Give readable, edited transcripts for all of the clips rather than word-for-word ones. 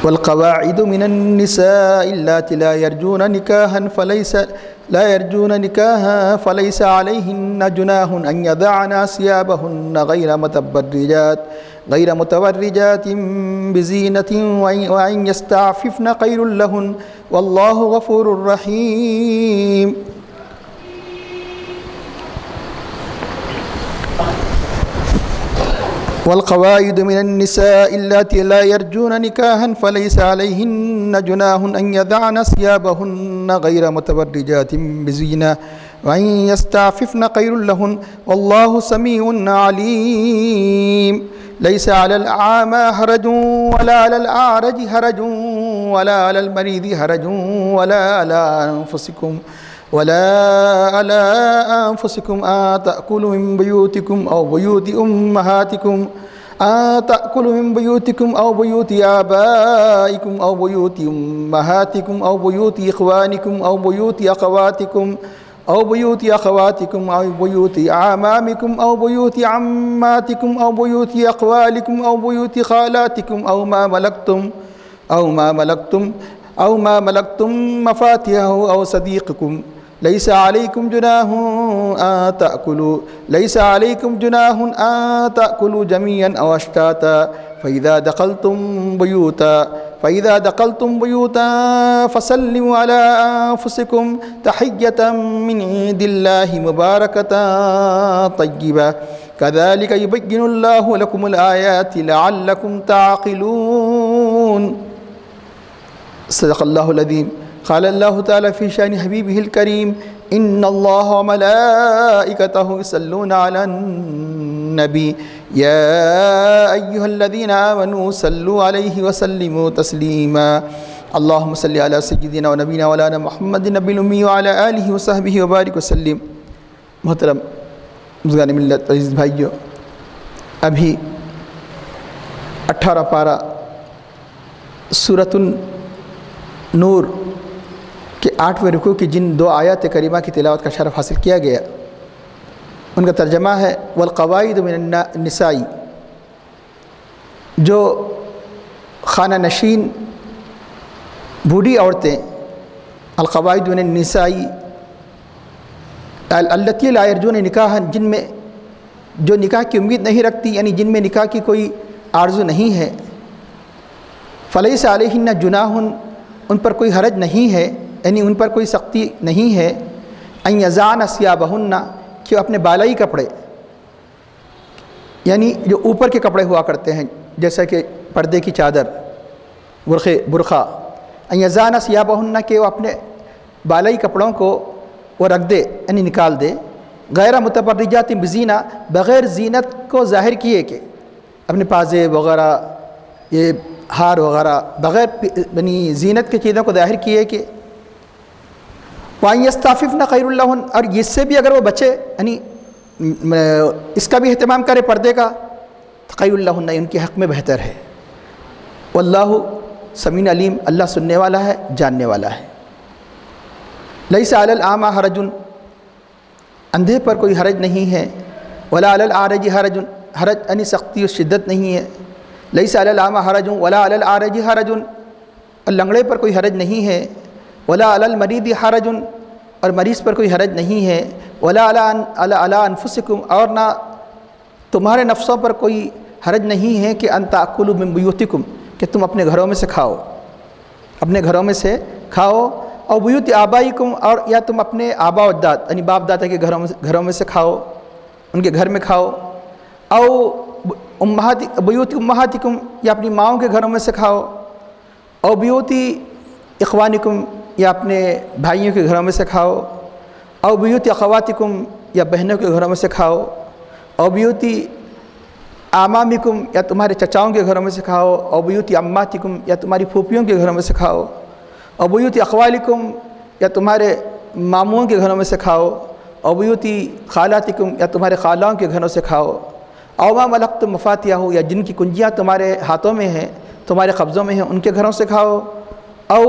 والقواعد من النساء اللاتي لا يرجون نكاحا فليس عليهن جناح أن يضعن ثيابهن غير متبرجات بزينة وأن يستعففن خير لهن والله غفور رحيم. والقواعد من النساء اللاتي لا يرجون نكاحا فليس عليهن جناح أن يضعن ثيابهن غير متبرجات بزينة وأن يستعففن خير لهن والله سميع عليم. ليس على الأعمى حرج ولا على الأعرج حرج ولا على المريض حرج ولا على أنفسكم أن تأكلوا من بيوتكم أو بيوت أمهاتكم تأكلوا من بيوتكم أو بيوت آبائكم أو بيوت أمهاتكم أو بيوت إخوانكم أو بيوت أخواتكم أو بيوت أعمامكم أو بيوت عماتكم أو بيوت أخوالكم أو بيوت خالاتكم أو ما ملكتم مفاتيحه أو صديقكم. ليس عليكم جناح أن تأكلوا جميعا أو أشتاتا فإذا دخلتم بيوتا فسلموا على أنفسكم تحية من عند الله مباركة طيبة كذلك يبين الله لكم الآيات لعلكم تعقلون. صدق الله العظيم. قال الله تعالى في شأن حبيبه الكريم إن الله وملائكته يصلون على النبي يا أيها الذين آمنوا صلوا عليه وسلموا تسليما. اللهم صل على سيدنا ونبينا مولانا محمد النبي الأمي وعلى آله وصحبه وبارك وسلم. محترم بزرگان ملت عزیز بھائیو، ابھی 18 پارہ سورۃ نور کے 8ویں رکوع کی جن 2 آیات کریمہ کی تلاوت کا شرف حاصل کیا گیا، ان کا ترجمہ ہے والقواعد من النساء، جو خانہ نشین بوڑھی عورتیں، القواعد من النساء التی لا یرجون نکاحا، جن میں جو نکاح کی امید نہیں رکھتی، یعنی جن میں نکاح کی کوئی آرزو نہیں ہے، فلیس علیہن جناح، ان پر کوئی حرج نہیں ہے، یعنی ان پر کوئی سختی نہیں ہے، ان یضعن ثیابہن، کہ اپنے بالائی کپڑے، یعنی جو اوپر کے کپڑے ہوا کرتے ہیں جیسا کہ پردے کی چادر، برقع، ان یضعن ثیابہن، کہ وہ اپنے بالائی کپڑوں کو وہ رکھ دے، یعنی نکال دے، غیر متبرجات بزینہ، بغیر زینت کو ظاہر کیے، کہ اپنے پازیب وغیرہ، یہ ہار وغیرہ بغیر یعنی زینت کی چیزوں کو ظاہر کیے، کہ وَأَن يَسْتَعْفِفْنَ خَيْرٌ لَهُنَّ، اور اس سے بھی اگر وہ بچے، یعنی اس کا بھی اہتمام کرے پردے کا، خَيْرٌ لَهُنَّ، ان کے حق میں بہتر ہے۔ واللہ سمیع علیم، اللہ سننے والا ہے، جاننے والا ہے۔ لیس علی الاعمى حرج، اندھے پر کوئی حرج نہیں ہے، ولا علی الاعرج حرج، یعنی سختی و شدت نہیں ہے۔ لیس علی الاعمى حرج ولا علی الاعرج حرج، اور لنگڑے پر کوئی حرج نہیں ہے، ولا علی المریض حرج، اور مریض پر کوئی حرج نہیں ہے، ولا علی انفسکم، اور نہ تمہارے نفسوں پر کوئی حرج نہیں ہے، کہ ان تاکلوا من بیوتکم، کہ تم اپنے گھروں میں سے کھاؤ، اپنے گھروں میں سے کھاؤ، اور بیوت آبائکم، اور یا تم اپنے آبا و اجداد یعنی باپ دادا کے گھروں میں سے کھاؤ، ان کے گھر میں کھاؤ، او بیوت امہاتکم، یا اپنی ماؤں کے گھروں میں سے کھاؤ، او بیوت اخوانکم، یا اپنے بھائیوں کے گھروں میں سے کھاؤ، او بیوت اخواتکم، یا بہنوں کے گھروں میں سے کھاؤ، او بیوت اعمامکم، یا تمہارے چچاؤں کے گھروں میں سے کھاؤ، او بیوت عماتکم، یا تمہاری پھوپھیوں کے گھروں میں سے کھاؤ، او بیوت اخوالکم، یا تمہارے ماموں کے گھروں میں سے کھاؤ، او بیوت خالاتکم، یا تمہارے خالاؤں کے گھروں سے کھاؤ، او ما ملکتم مفاتیحہ، یا جن کی کنجیاں تمہارے ہاتھوں میں ہیں، تمہارے قبضوں میں ہیں، ان کے گھروں سے کھاؤ، او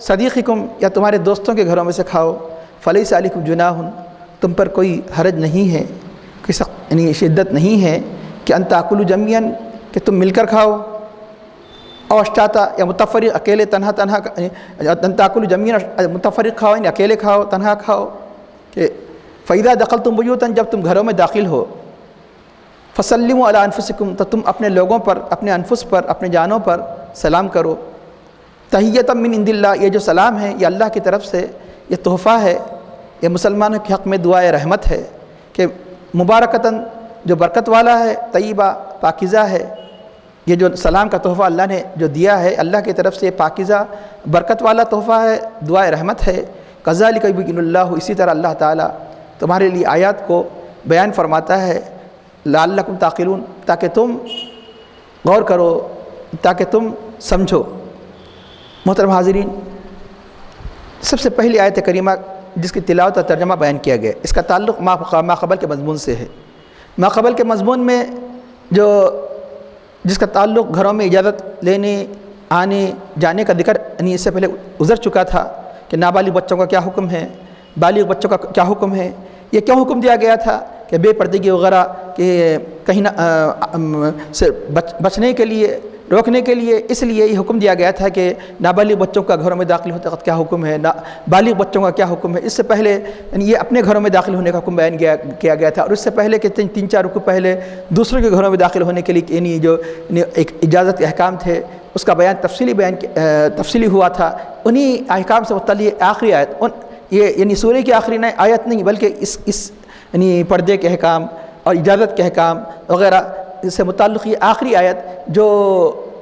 صدیقکم، یا تمہارے دوستوں کے گھروں میں سے کھاؤ، فلیس علیکم جناح، تم پر کوئی حرج نہیں ہے، کوئی سخت یعنی شدت نہیں ہے، کہ ان تاکلوا جمیعا، کہ تم مل کر کھاؤ، اوشتاتا یا متفرق اکیلے تنہا تاکل جمین متفرق کھاؤ یعنی اکیلے کھاؤ تنہا کھاؤ کہ فَإِذَا دَخَلْتُمْ بُيُوتًا جب تم گھروں میں داخل ہو فَسَلِّمُوا عَلَىٰ أَنفُسِكُمْ تو تم اپنے لوگوں پر اپنے انفس پر اپنے جانوں پر سلام کرو. تحیۃ من عند اللہ یہ جو سلام ہے یہ اللہ کی طرف سے یہ تحفہ ہے، یہ مسلمانوں کے حق میں دعائے رحمت ہے کہ مبارکتاً جو برکت والا ہے، طیبہ پاکیزہ ہے. یہ جو سلام کا تحفہ اللہ نے جو دیا ہے اللہ کی طرف سے پاکیزہ برکت والا تحفہ ہے، دعائے رحمت ہے. کذالک یبین اللہ اسی طرح اللہ تعالیٰ تمہارے لیے آیات کو بیان فرماتا ہے لعلکم تعقلون تاکہ تم غور کرو، تاکہ تم سمجھو. محترم حاضرین، سب سے پہلی آیت کریمہ جس کی تلاوت اور ترجمہ بیان کیا گیا اس کا تعلق ما قبل کے مضمون سے ہے. ما قبل کے مضمون میں جس کا تعلق گھروں میں اجازت لینے آنے جانے کا ذکر یعنی اس سے پہلے گزر چکا تھا کہ نابالغ بچوں کا کیا حکم ہے، بالغ بچوں کا کیا حکم ہے، یہ کیوں حکم دیا گیا تھا کہ بے پردگی وغیرہ کہ کہیں سے بچنے کے لیے روکنے کے لیے اس لیے یہ حکم دیا گیا تھا کہ نابالغ بچوں کا گھروں میں داخل ہوتے وقت کیا حکم ہے، بالغ بچوں کا کیا حکم ہے. اس سے پہلے یعنی یہ اپنے گھروں میں داخل ہونے کا حکم بیان کیا گیا تھا، اور اس سے پہلے کہ 3-4 رکوع پہلے دوسروں کے گھروں میں داخل ہونے کے لیے یعنی جو ایک اجازت کے احکام تھے اس کا بیان تفصیلی ہوا تھا. انہی احکام سے متعلق آخری آیت یہ یعنی سورہ کی آخری آیت نہیں بلکہ اس یعنی پردے کے احکام اور اجازت کے احکام وغیرہ سے متعلق یہ آخری آیت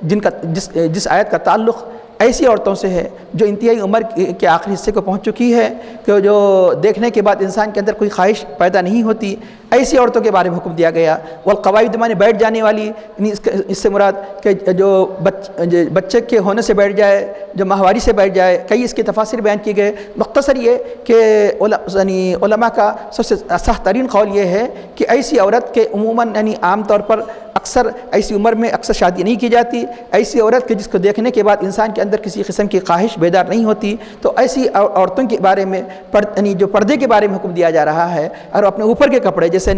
جس آیت کا تعلق ایسی عورتوں سے ہے جو انتہائی عمر کے آخری حصے کو پہنچ چکی ہے کہ جو دیکھنے کے بعد انسان کے اندر کوئی خواہش پیدا نہیں ہوتی، ایسی عورتوں کے بارے میں حکم دیا گیا. والقواعد مانے بیٹھ جانے والی، اس سے مراد کہ جو بچے کے ہونے سے بیٹھ جائے، جو ماہواری سے بیٹھ جائے. کئی اس کے تفاسیر بیان کیے گئے. مختصر یہ کہ علماء کا سب سے صح ترین قول یہ ہے کہ ایسی عورت کے عموماً یعنی عام طور پر اکثر ایسی عمر میں اکثر شادی نہیں کی جاتی. ایسی عورت کے جس کو دیکھنے کے بعد انسان کے اندر کسی قسم کی خواہش بیدار نہیں ہوتی، تو ایسی عورتوں کے بارے میں یعنی جو پردے کے بارے میں حکم دیا جا رہا ہے اور اپنے اوپر کے کپڑے جیسے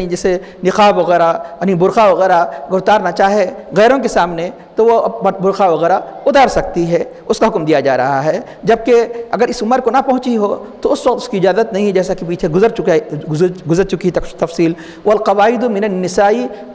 نقاب وغیرہ یعنی برقع وغیرہ اتارنا چاہے غیروں کے سامنے تو وہ برقع وغیرہ اتار سکتی ہے، اس کا حکم دیا جا رہا ہے. جبکہ اگر اس عمر کو نہ پہنچی ہو تو اس وقت اس کی اجازت نہیں ہے، جیسا کہ پیچھے گزر چکی تفصیل. والقواعد من النساء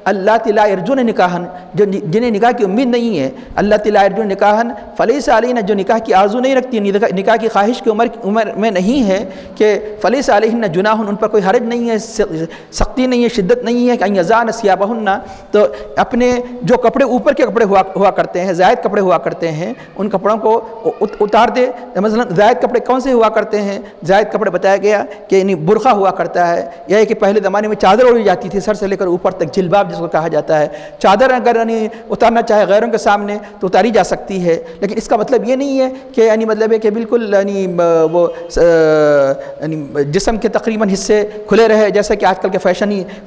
اللاتي لا يرجون نکاحا جنہیں نکاح کی امید نہیں ہے، اللاتي لا يرجون نکاحا فليس عليهن جو نکاح کی آرزو نہیں رکھتی، نکاح کی خواہش کی عمر میں نہیں ہے کہ فليس عليهن جناح ان پر کوئی حرج نہیں ہے، سختی نہیں ہے، شدت نہیں ہے کہ ان يضعن ثيابهن تو اپنے جو کپڑے اوپر کے کپڑے ہوا کرتے ہیں، زائد کپڑے ہوا کرتے ہیں، ان کپڑوں کو اتار دے. مثلا زائد کپڑے کون سے ہوا کرتے ہیں؟ زائد کپڑے بتایا گیا کہ یعنی برقع ہوا کرتا ہے، یہ کہ پہلے زمانے میں چادر اوڑھی جاتی تھی سر سے لے کر اوپر تک، جلباب جس کو کہا جاتا ہے. چادر اگر یعنی اتارنا چاہے غیروں کے سامنے تو اتاری جا سکتی ہے، لیکن اس کا مطلب یہ نہیں ہے کہ یعنی مطلب ہے کہ بالکل یعنی وہ یعنی جسم کے تقریباً حصے کھلے رہے، جیسا کہ آج کل کے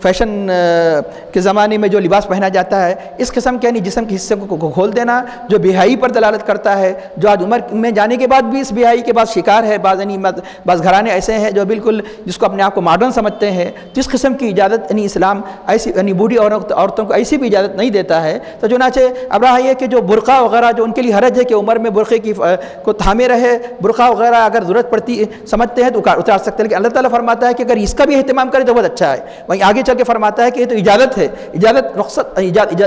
فیشن کے زمانے میں جو لباس پہنا جاتا ہے، اس قسم کے یعنی جسم کے حصے کو کھول دینا جو بےحیائی پر دلالت کرتا ہے، جو آج عمر میں جانے کے بعد بھی اس بےحیائی کے بعد شکار ہے. بعض گھرانے ایسے ہیں جو بالکل جس کو اپنے آپ کو ماڈرن سمجھتے ہیں، تو اس قسم کی اجازت یعنی اسلام ایسی یعنی بوڑھی عورتوں کو ایسی بھی اجازت نہیں دیتا ہے. تو چنانچہ اب رہا یہ کہ جو برقع وغیرہ جو ان کے لیے حرج ہے کہ عمر میں برقعے کو تھامے رہے، برقع وغیرہ اگر ضرورت پڑتی سمجھتے ہیں تو اتار سکتے ہیں، لیکن اللہ تعالیٰ فرماتا ہے کہ اگر اس کا بھی اہتمام کرے تو بہت اچھا ہے. وہیں آگے چل کے فرماتا ہے کہ یہ تو اجازت ہے،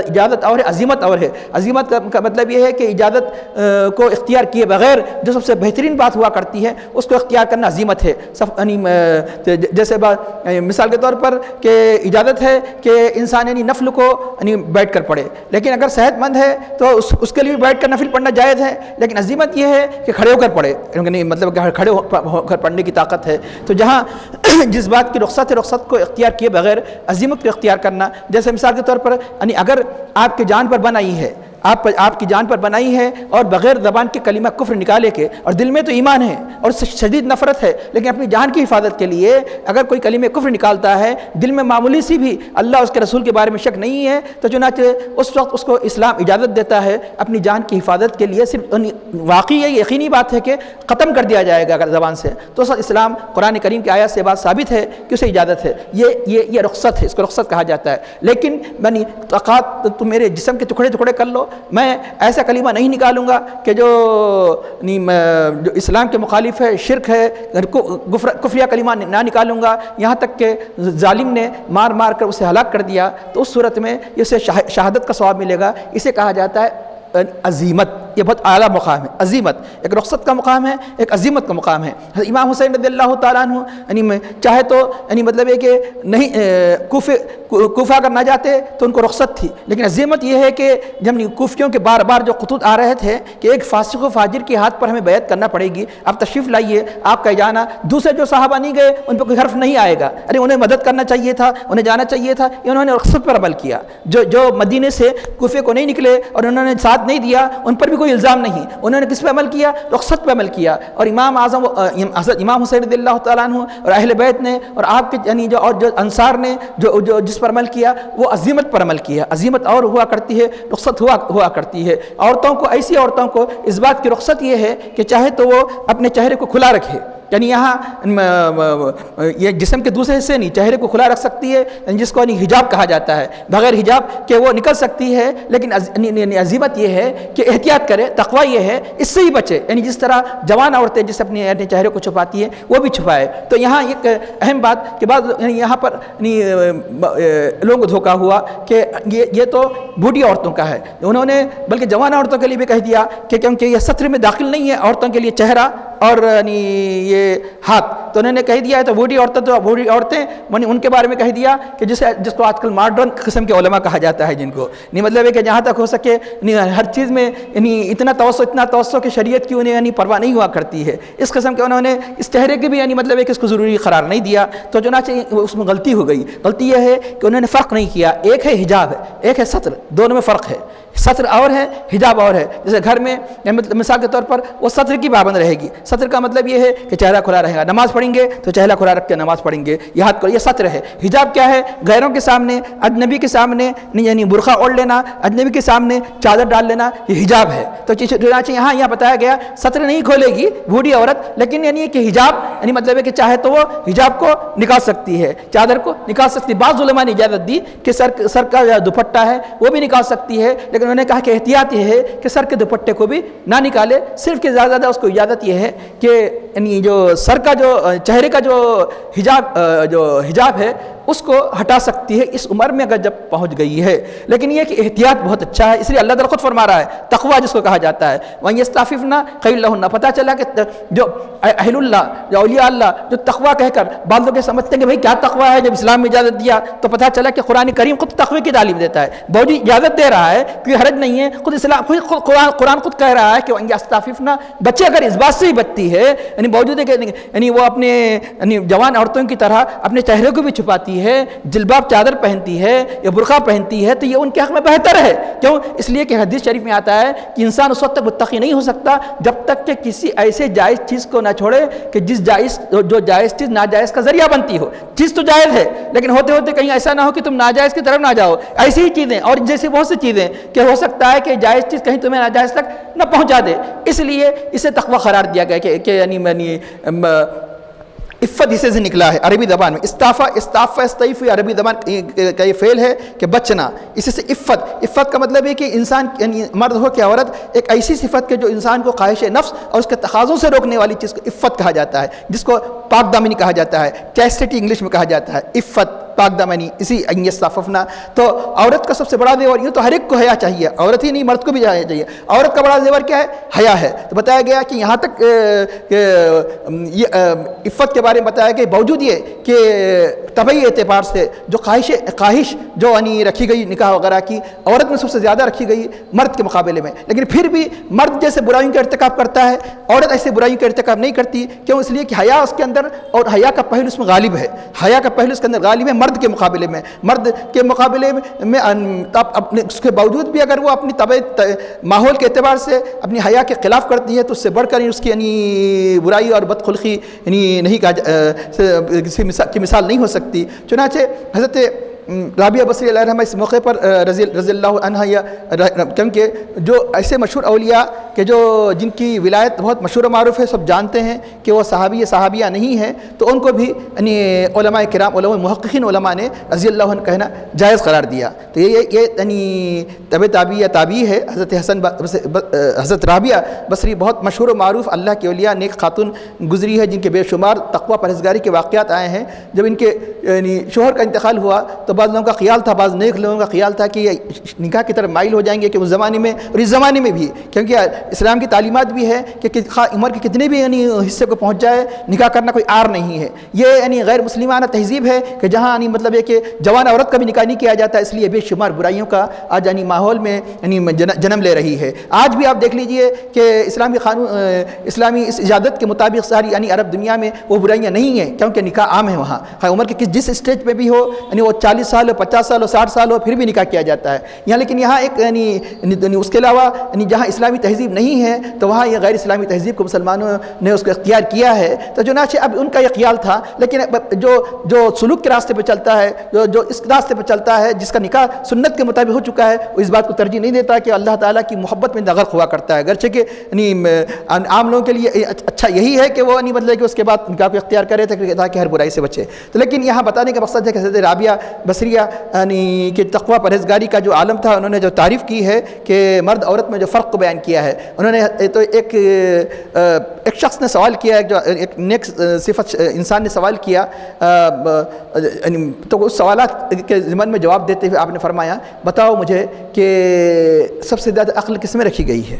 اجازت اور ہے، عزیمت اور ہے. عزیمت کا مطلب یہ ہے کہ اجازت کو اختیار کیے بغیر جو سب سے بہترین بات ہوا کرتی ہے اس کو اختیار کرنا عزیمت ہے. جیسے مثال کے طور پر کہ اجازت ہے کہ انسان یعنی نفل کو یعنی بیٹھ کر پڑھے، لیکن اگر صحت مند ہے تو اس کے لیے بیٹھ کر نفل پڑھنا جائز ہے، لیکن عزیمت یہ ہے کہ کھڑے ہو کر پڑھے، یعنی مطلب کہ کھڑے ہو کر پڑھنے کی طاقت ہے. تو جہاں جس بات کی رخصت کو اختیار کیے بغیر عزیمت کو اختیار کرنا، جیسے مثال کے طور پر یعنی اگر آپ کی جان پر بن آئی ہے، آپ کی جان پر بنائی ہے اور بغیر زبان کے کلمہ کفر نکالے کے، اور دل میں تو ایمان ہے اور اس سے شدید نفرت ہے، لیکن اپنی جان کی حفاظت کے لیے اگر کوئی کلمہ کفر نکالتا ہے، دل میں معمولی سی بھی اللہ اس کے رسول کے بارے میں شک نہیں ہے، تو چنانچہ اس وقت اس کو اسلام اجازت دیتا ہے اپنی جان کی حفاظت کے لیے. صرف واقعی یہ یقینی بات ہے کہ ختم کر دیا جائے گا اگر زبان سے، تو اسلام قرآن کریم کی آیات سے بات ثابت ہے کہ اسے اجازت ہے. یہ رخصت ہے، اس کو رخصت کہا جاتا ہے. لیکن تم میرے جسم کے ٹکڑے کر لو، میں ایسا کلمہ نہیں نکالوں گا کہ جو اسلام کے مخالف ہے، شرک ہے، کفریہ کلمہ نہ نکالوں گا، یہاں تک کہ ظالم نے مار مار کر اسے ہلاک کر دیا، تو اس صورت میں اسے شہادت کا ثواب ملے گا۔ اسے کہا جاتا ہے عزیمت۔ یہ بہت اعلیٰ مقام ہے، عزیمت ایک رخصت کا مقام ہے، ایک عزیمت کا مقام ہے۔ امام حسین رضی اللہ تعالیٰ عنہ یعنی چاہے تو یعنی مطلب ہے کہ نہیں کوفہ اگر نہ جاتے تو ان کو رخصت تھی، لیکن عزیمت یہ ہے کہ جب کوفیوں کے بار بار جو خطوط آ رہے تھے کہ ایک فاسق و فاجر کے ہاتھ پر ہمیں بیعت کرنا پڑے گی، آپ تشریف لائیے، آپ کا جانا، دوسرے جو صحابہ نہیں گئے ان پہ کوئی حرف نہیں آئے گا، ارے انہیں مدد کرنا چاہیے تھا، انہیں جانا چاہیے تھا، انہوں نے رخصت پر عمل کیا۔ جو مدینے سے کوفے کو نہیں نکلے اور انہوں نے ساتھ نہیں دیا، ان پر بھی کوئی الزام نہیں، انہوں نے کس پہ عمل کیا؟ رخصت پہ عمل کیا۔ اور امام اعظم امام حسین رضی اللہ تعالیٰ عنہ اور اہل بیت نے اور آپ کے یعنی جو انصار نے جو جس پر عمل کیا وہ عزیمت پر عمل کیا۔ عزیمت اور ہوا کرتی ہے، رخصت ہوا کرتی ہے۔ عورتوں کو، ایسی عورتوں کو اس بات کی رخصت یہ ہے کہ چاہے تو وہ اپنے چہرے کو کھلا رکھے، یعنی یہاں یہ جسم کے دوسرے حصے نہیں، چہرے کو کھلا رکھ سکتی ہے، جس کو حجاب کہا جاتا ہے، بغیر حجاب کہ وہ نکل سکتی ہے، لیکن عزیمت یہ ہے کہ احتیاط کرے، تقوی یہ ہے اس سے ہی بچے، یعنی جس طرح جوان عورتیں جس اپنے چہرے کو چھپاتی ہیں وہ بھی چھپائے۔ تو یہاں ایک اہم بات کہ بعض یہاں پر لوگوں کو دھوکا ہوا کہ یہ تو بوڑھی عورتوں کا ہے، انہوں نے بلکہ جوان عورتوں کے لیے بھی کہہ دیا کہ کیونکہ یہ سطر میں داخل نہیں ہے، عورتوں کے لیے چہرہ اور یہ ہاتھ، تو انہوں نے کہہ دیا ہے تو بوڑھی عورتیں ان کے بارے میں کہہ دیا کہ جس کو آج کل ماڈرن قسم کے علماء کہا جاتا ہے، جن کو مطلب ہے کہ جہاں تک ہو سکے ہر چیز میں اتنا توسع کہ شریعت کی انہیں پرواہ نہیں ہوا کرتی ہے، اس قسم کے انہوں نے اس چہرے کے بھی مطلب ہے کہ اس کو ضروری قرار نہیں دیا، تو چنانچہ اس میں غلطی ہو گئی۔ غلطی یہ ہے کہ انہوں نے فرق نہیں کیا، ایک ہے حجاب ہے، ایک ہے ستر، دونوں میں فرق ہے، ستر اور ہے، حجاب اور ہے۔ جیسے گھر میں مثال کے طور پر وہ ستر کی پابند رہے گی، ستر کا مطلب یہ ہے کہ چہرہ کھلا رہے گا، نماز پڑھیں گے تو چہرہ کھلا رکھ کے نماز پڑھیں گے، یہ ہاتھ کو، یہ ستر ہے۔ حجاب کیا ہے؟ غیروں کے سامنے، اجنبی کے سامنے یعنی برقع اوڑھ لینا، اجنبی کے سامنے چادر ڈال لینا، یہ حجاب ہے۔ تو چنانچہ یہاں بتایا گیا ستر نہیں کھولے گی بوڑھی عورت، لیکن یعنی کہ حجاب یعنی مطلب ہے کہ چاہے تو وہ حجاب کو نکال سکتی ہے، چادر کو نکال سکتی ہے۔ بعض علماء نے اجازت دی کہ سر کا دوپٹہ ہے وہ بھی نکال سکتی ہے، لیکن انہوں نے کہا کہ احتیاط یہ ہے کہ سر کے دوپٹے کو بھی نہ نکالے، صرف کہ زیادہ اس کو اجازت یہ ہے کہ یعنی جو سر کا جو چہرے کا جو حجاب ہے اس کو ہٹا سکتی ہے اس عمر میں اگر جب پہنچ گئی ہے، لیکن یہ کہ احتیاط بہت اچھا ہے، اس لیے اللہ تعالیٰ خود فرما رہا ہے تقویٰ جس کو کہا جاتا ہے، وَإِن يَسْتَعْفِفْنَ خَيْرٌ لَهُنَّ، پتہ چلا کہ جو اہل اللہ، جو اولیاء اللہ، جو تقویٰ کہہ کر بعض لوگ سمجھتے ہیں کہ بھئی کیا تقویٰ ہے، جب اسلام میں اجازت دیا تو پتہ چلا کہ قرآن کریم خود تقوی کی تعلیم دیتا ہے، باوجود اجازت دے رہا ہے، کوئی حرج نہیں ہے، خود اسلام قرآن خود کہہ رہا ہے کہ وَإِن يَسْتَعْفِفْنَ، بچے اگر اس بات سے ہی بچتی ہے یعنی باوجود ہے کہ یعنی وہ اپنے جوان عورتوں کی طرح اپنے چہرے کو بھی چھپاتی ہے، جلباب چادر پہنتی ہے یا برقع پہنتی ہے، تو یہ ان کے حق میں بہتر ہے۔ کیوں؟ اس لیے کہ حدیث شریف میں آتا ہے کہ انسان اس وقت تک متقی نہیں ہو سکتا جب تک کہ کسی ایسے جائز چیز کو نہ چھوڑے کہ جو جائز چیز ناجائز کا ذریعہ بنتی ہو۔ چیز تو جائز ہے لیکن ہوتے ہوتے کہیں ایسا نہ ہو کہ تم ناجائز کی طرف نہ جاؤ۔ ایسی ہی چیزیں اور جیسی بہت سی چیزیں کہ ہو سکتا ہے کہ جائز چیز کہیں تمہیں ناجائز تک نہ پہنچا دے، اس لیے اسے تقویٰ قرار دیا گیا کہ یعنی عفت اسے سے نکلا ہے عربی زبان میں۔ استعفا استعیف عربی زبان کا یہ فعل ہے کہ بچنا، اسی سے عفت کا مطلب ہے کہ انسان یعنی مرد ہو کہ عورت ایک ایسی صفت کے جو انسان کو خواہش نفس اور اس کے تقاضوں سے روکنے والی چیز کو عفت کہا جاتا ہے، جس کو پاک دامنی کہا جاتا ہے، چیسٹی انگلش میں کہا جاتا ہے، عفت پاک دامنی، اسی استعففنا۔ تو عورت کا سب سے بڑا زیور، یہ تو ہر ایک کو حیا چاہیے، عورت ہی نہیں مرد کو بھی چاہیے، عورت کا بڑا زیور کیا ہے؟ حیا ہے۔ تو بتایا گیا کہ یہاں تک یہ عفت کے بارے میں بتایا کہ باوجود یہ کہ طبعی اعتبار سے جو خواہش جو یعنی رکھی گئی نکاح وغیرہ کی، عورت میں سب سے زیادہ رکھی گئی مرد کے مقابلے میں، لیکن پھر بھی مرد جیسے برائیوں کا ارتکاب کرتا ہے عورت ایسے برائیوں کا ارتکاب نہیں کرتی۔ کیوں؟ اس لیے کہ حیا اس کے اندر، اور حیا کا پہلو اس میں غالب ہے، حیا کا پہلو اس کے اندر غالب ہے مرد کے مقابلے میں۔ مرد کے مقابلے میں اپنے اس کے باوجود بھی اگر وہ اپنی طبیعت ماحول کے اعتبار سے اپنی حیا کے خلاف کرتی ہے تو اس سے بڑھ کر اس کی یعنی برائی اور بدخلقی یعنی نہیں کسی کی مثال نہیں ہو سکتی۔ چنانچہ حضرت رابعہ بصری علیہ الرحمہ اس موقع پر رضی اللہ عنہ، کیونکہ جو ایسے مشہور اولیاء کہ جن کی ولایت بہت مشہور و معروف ہے، سب جانتے ہیں کہ وہ صحابیہ نہیں ہیں، تو ان کو بھی یعنی علماء کرام، محققین علماء نے رضی اللہ عنہ کہنا جائز قرار دیا۔ تو یہ یعنی تابعی ہے حضرت رابعہ بصری، بہت مشہور و معروف اللہ کے اولیاء نیک خاتون گزری ہے، جن کے بے شمار تقویٰ پرہیزگاری کے واقعات آئے ہیں۔ جب ان کے یعنی شوہر کا انتقال ہوا تو بعض لوگوں کا خیال تھا، بعض نیک لوگوں کا خیال تھا کہ یہ نکاح کی طرف مائل ہو جائیں گے، کہ اس زمانے میں اور اس زمانے میں بھی، کیونکہ اسلام کی تعلیمات بھی ہے کہ عمر کے کتنے بھی یعنی حصے کو پہنچ جائے، نکاح کرنا کوئی عار نہیں ہے۔ یہ یعنی غیر مسلمانہ تہذیب ہے کہ جہاں یعنی مطلب ہے کہ جوان عورت کا بھی نکاح نہیں کیا جاتا، اس لیے بے شمار برائیوں کا آج یعنی ماحول میں یعنی جنم لے رہی ہے۔ آج بھی آپ دیکھ لیجئے کہ اسلامی قانون، اسلامی اس اجازت کے مطابق ساری یعنی عرب دنیا میں وہ برائیاں نہیں ہیں، کیونکہ نکاح عام ہے وہاں، عمر کے جس اسٹیج پہ بھی ہو، یعنی وہ 40 سال ہو، 50 سال ہو، 60 سال ہو، پھر بھی نکاح کیا جاتا ہے یہاں۔ لیکن یہاں ایک یعنی اس کے علاوہ یعنی جہاں اسلامی تہذیب نہیں ہے تو وہاں یہ غیر اسلامی تہذیب کو مسلمانوں نے اس کو اختیار کیا ہے۔ تو چنانچہ اب ان کا یہ خیال تھا، لیکن جو سلوک کے راستے پہ چلتا ہے، جو اس راستے پہ چلتا ہے، جس کا نکاح سنت کے مطابق ہو چکا ہے، وہ اس بات کو ترجیح نہیں دیتا کہ اللہ تعالیٰ کی محبت میں غرق ہوا کرتا ہے، اگرچہ کہ یعنی عام لوگوں کے لیے اچھا یہی ہے کہ وہ نہیں مطلب کہ اس کے بعد نکاح کو اختیار کرے تاکہ ہر برائی سے بچے۔ تو لیکن یہاں بتانے کا مقصد ہے کہ حضرت رابعہ بصریہ یعنی کہ تقویٰ پرہیزگاری کا جو عالم تھا، انہوں نے جو تعریف کی ہے کہ مرد عورت میں جو فرق کو بیان کیا ہے، انہوں نے تو ایک شخص نے سوال کیا ہے، جو ایک نیک صفت انسان نے سوال کیا، تو اس سوالات کے ضمن میں جواب دیتے ہوئے آپ نے فرمایا، بتاؤ مجھے کہ سب سے زیادہ عقل کس میں رکھی گئی ہے؟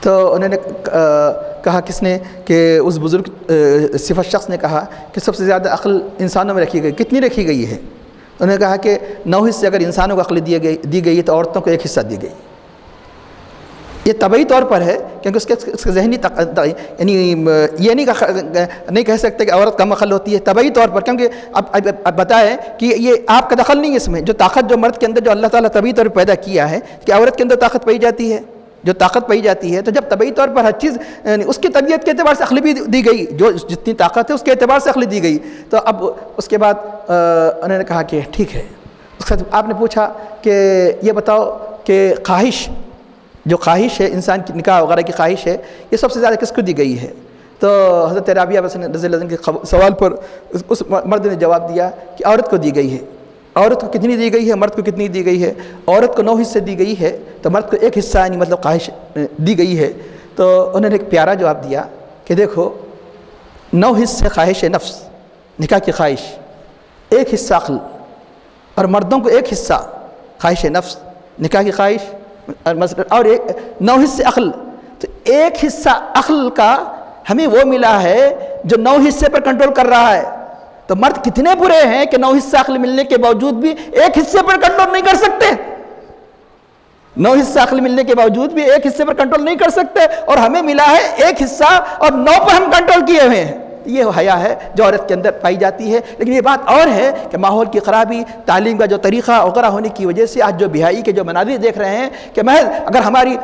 تو انہوں نے کہا کس نے؟ کہ اس بزرگ صفت شخص نے کہا کہ سب سے زیادہ عقل انسانوں میں رکھی گئی۔ کتنی رکھی گئی ہے؟ انہوں نے کہا کہ 9 حصے اگر انسانوں کو عقل دی گئی تو عورتوں کو 1 حصہ دی گئی۔ یہ طبعی طور پر ہے، کیونکہ اس کے ذہنی یعنی یہ نہیں کہہ سکتے کہ عورت کم عقل ہوتی ہے، طبعی طور پر، کیونکہ اب بتائیں کہ یہ آپ کا دخل نہیں ہے اس میں۔ جو طاقت جو مرد کے اندر جو اللہ تعالیٰ طبعی طور پر پیدا کیا ہے، کہ عورت کے اندر طاقت پائی جاتی ہے، جو طاقت پائی جاتی ہے، تو جب طبعی طور پر ہر چیز اس کی طبیعت کے اعتبار سے عقل بھی دی گئی، جو جتنی طاقت ہے اس کے اعتبار سے عقل دی گئی، تو اب اس کے بعد انہوں نے کہا کہ ٹھیک ہے۔ اس کے بعد آپ نے پوچھا کہ یہ بتاؤ کہ جو خواہش ہے انسان کی، نکاح وغیرہ کی خواہش ہے، یہ سب سے زیادہ کس کو دی گئی ہے؟ تو حضرت رابعہ بصری رضی اللہ عنہ کے سوال پر اس مرد نے جواب دیا کہ عورت کو دی گئی ہے۔ عورت کو کتنی دی گئی ہے، مرد کو کتنی دی گئی ہے؟ عورت کو 9 حصے دی گئی ہے، تو مرد کو 1 حصہ یعنی مطلب خواہش دی گئی ہے۔ تو انہوں نے ایک پیارا جواب دیا کہ دیکھو 9 حصے خواہش نفس، نکاح کی خواہش، 1 حصہ عقل، اور مردوں کو 1 حصہ خواہش نفس، نکاح کی خواہش، اور 9 حصے عقل۔ تو 1 حصہ عقل کا ہمیں وہ ملا ہے جو 9 حصے پر کنٹرول کر رہا ہے۔ تو مرد کتنے برے ہیں کہ 9 حصہ عقل ملنے کے باوجود بھی 1 حصے پر کنٹرول نہیں کر سکتے، 9 حصہ عقل ملنے کے باوجود بھی 1 حصے پر کنٹرول نہیں کر سکتے، اور ہمیں ملا ہے 1 حصہ اور 9 پر ہم کنٹرول کیے ہوئے ہیں۔ یہ وہ حیا ہے جو عورت کے اندر پائی جاتی ہے۔ لیکن یہ بات اور ہے کہ ماحول کی خرابی، تعلیم کا جو طریقہ وغیرہ ہونے کی وجہ سے آج جو بیاہی کے جو مناظر دیکھ رہے ہیں، کہ محض اگر ہماری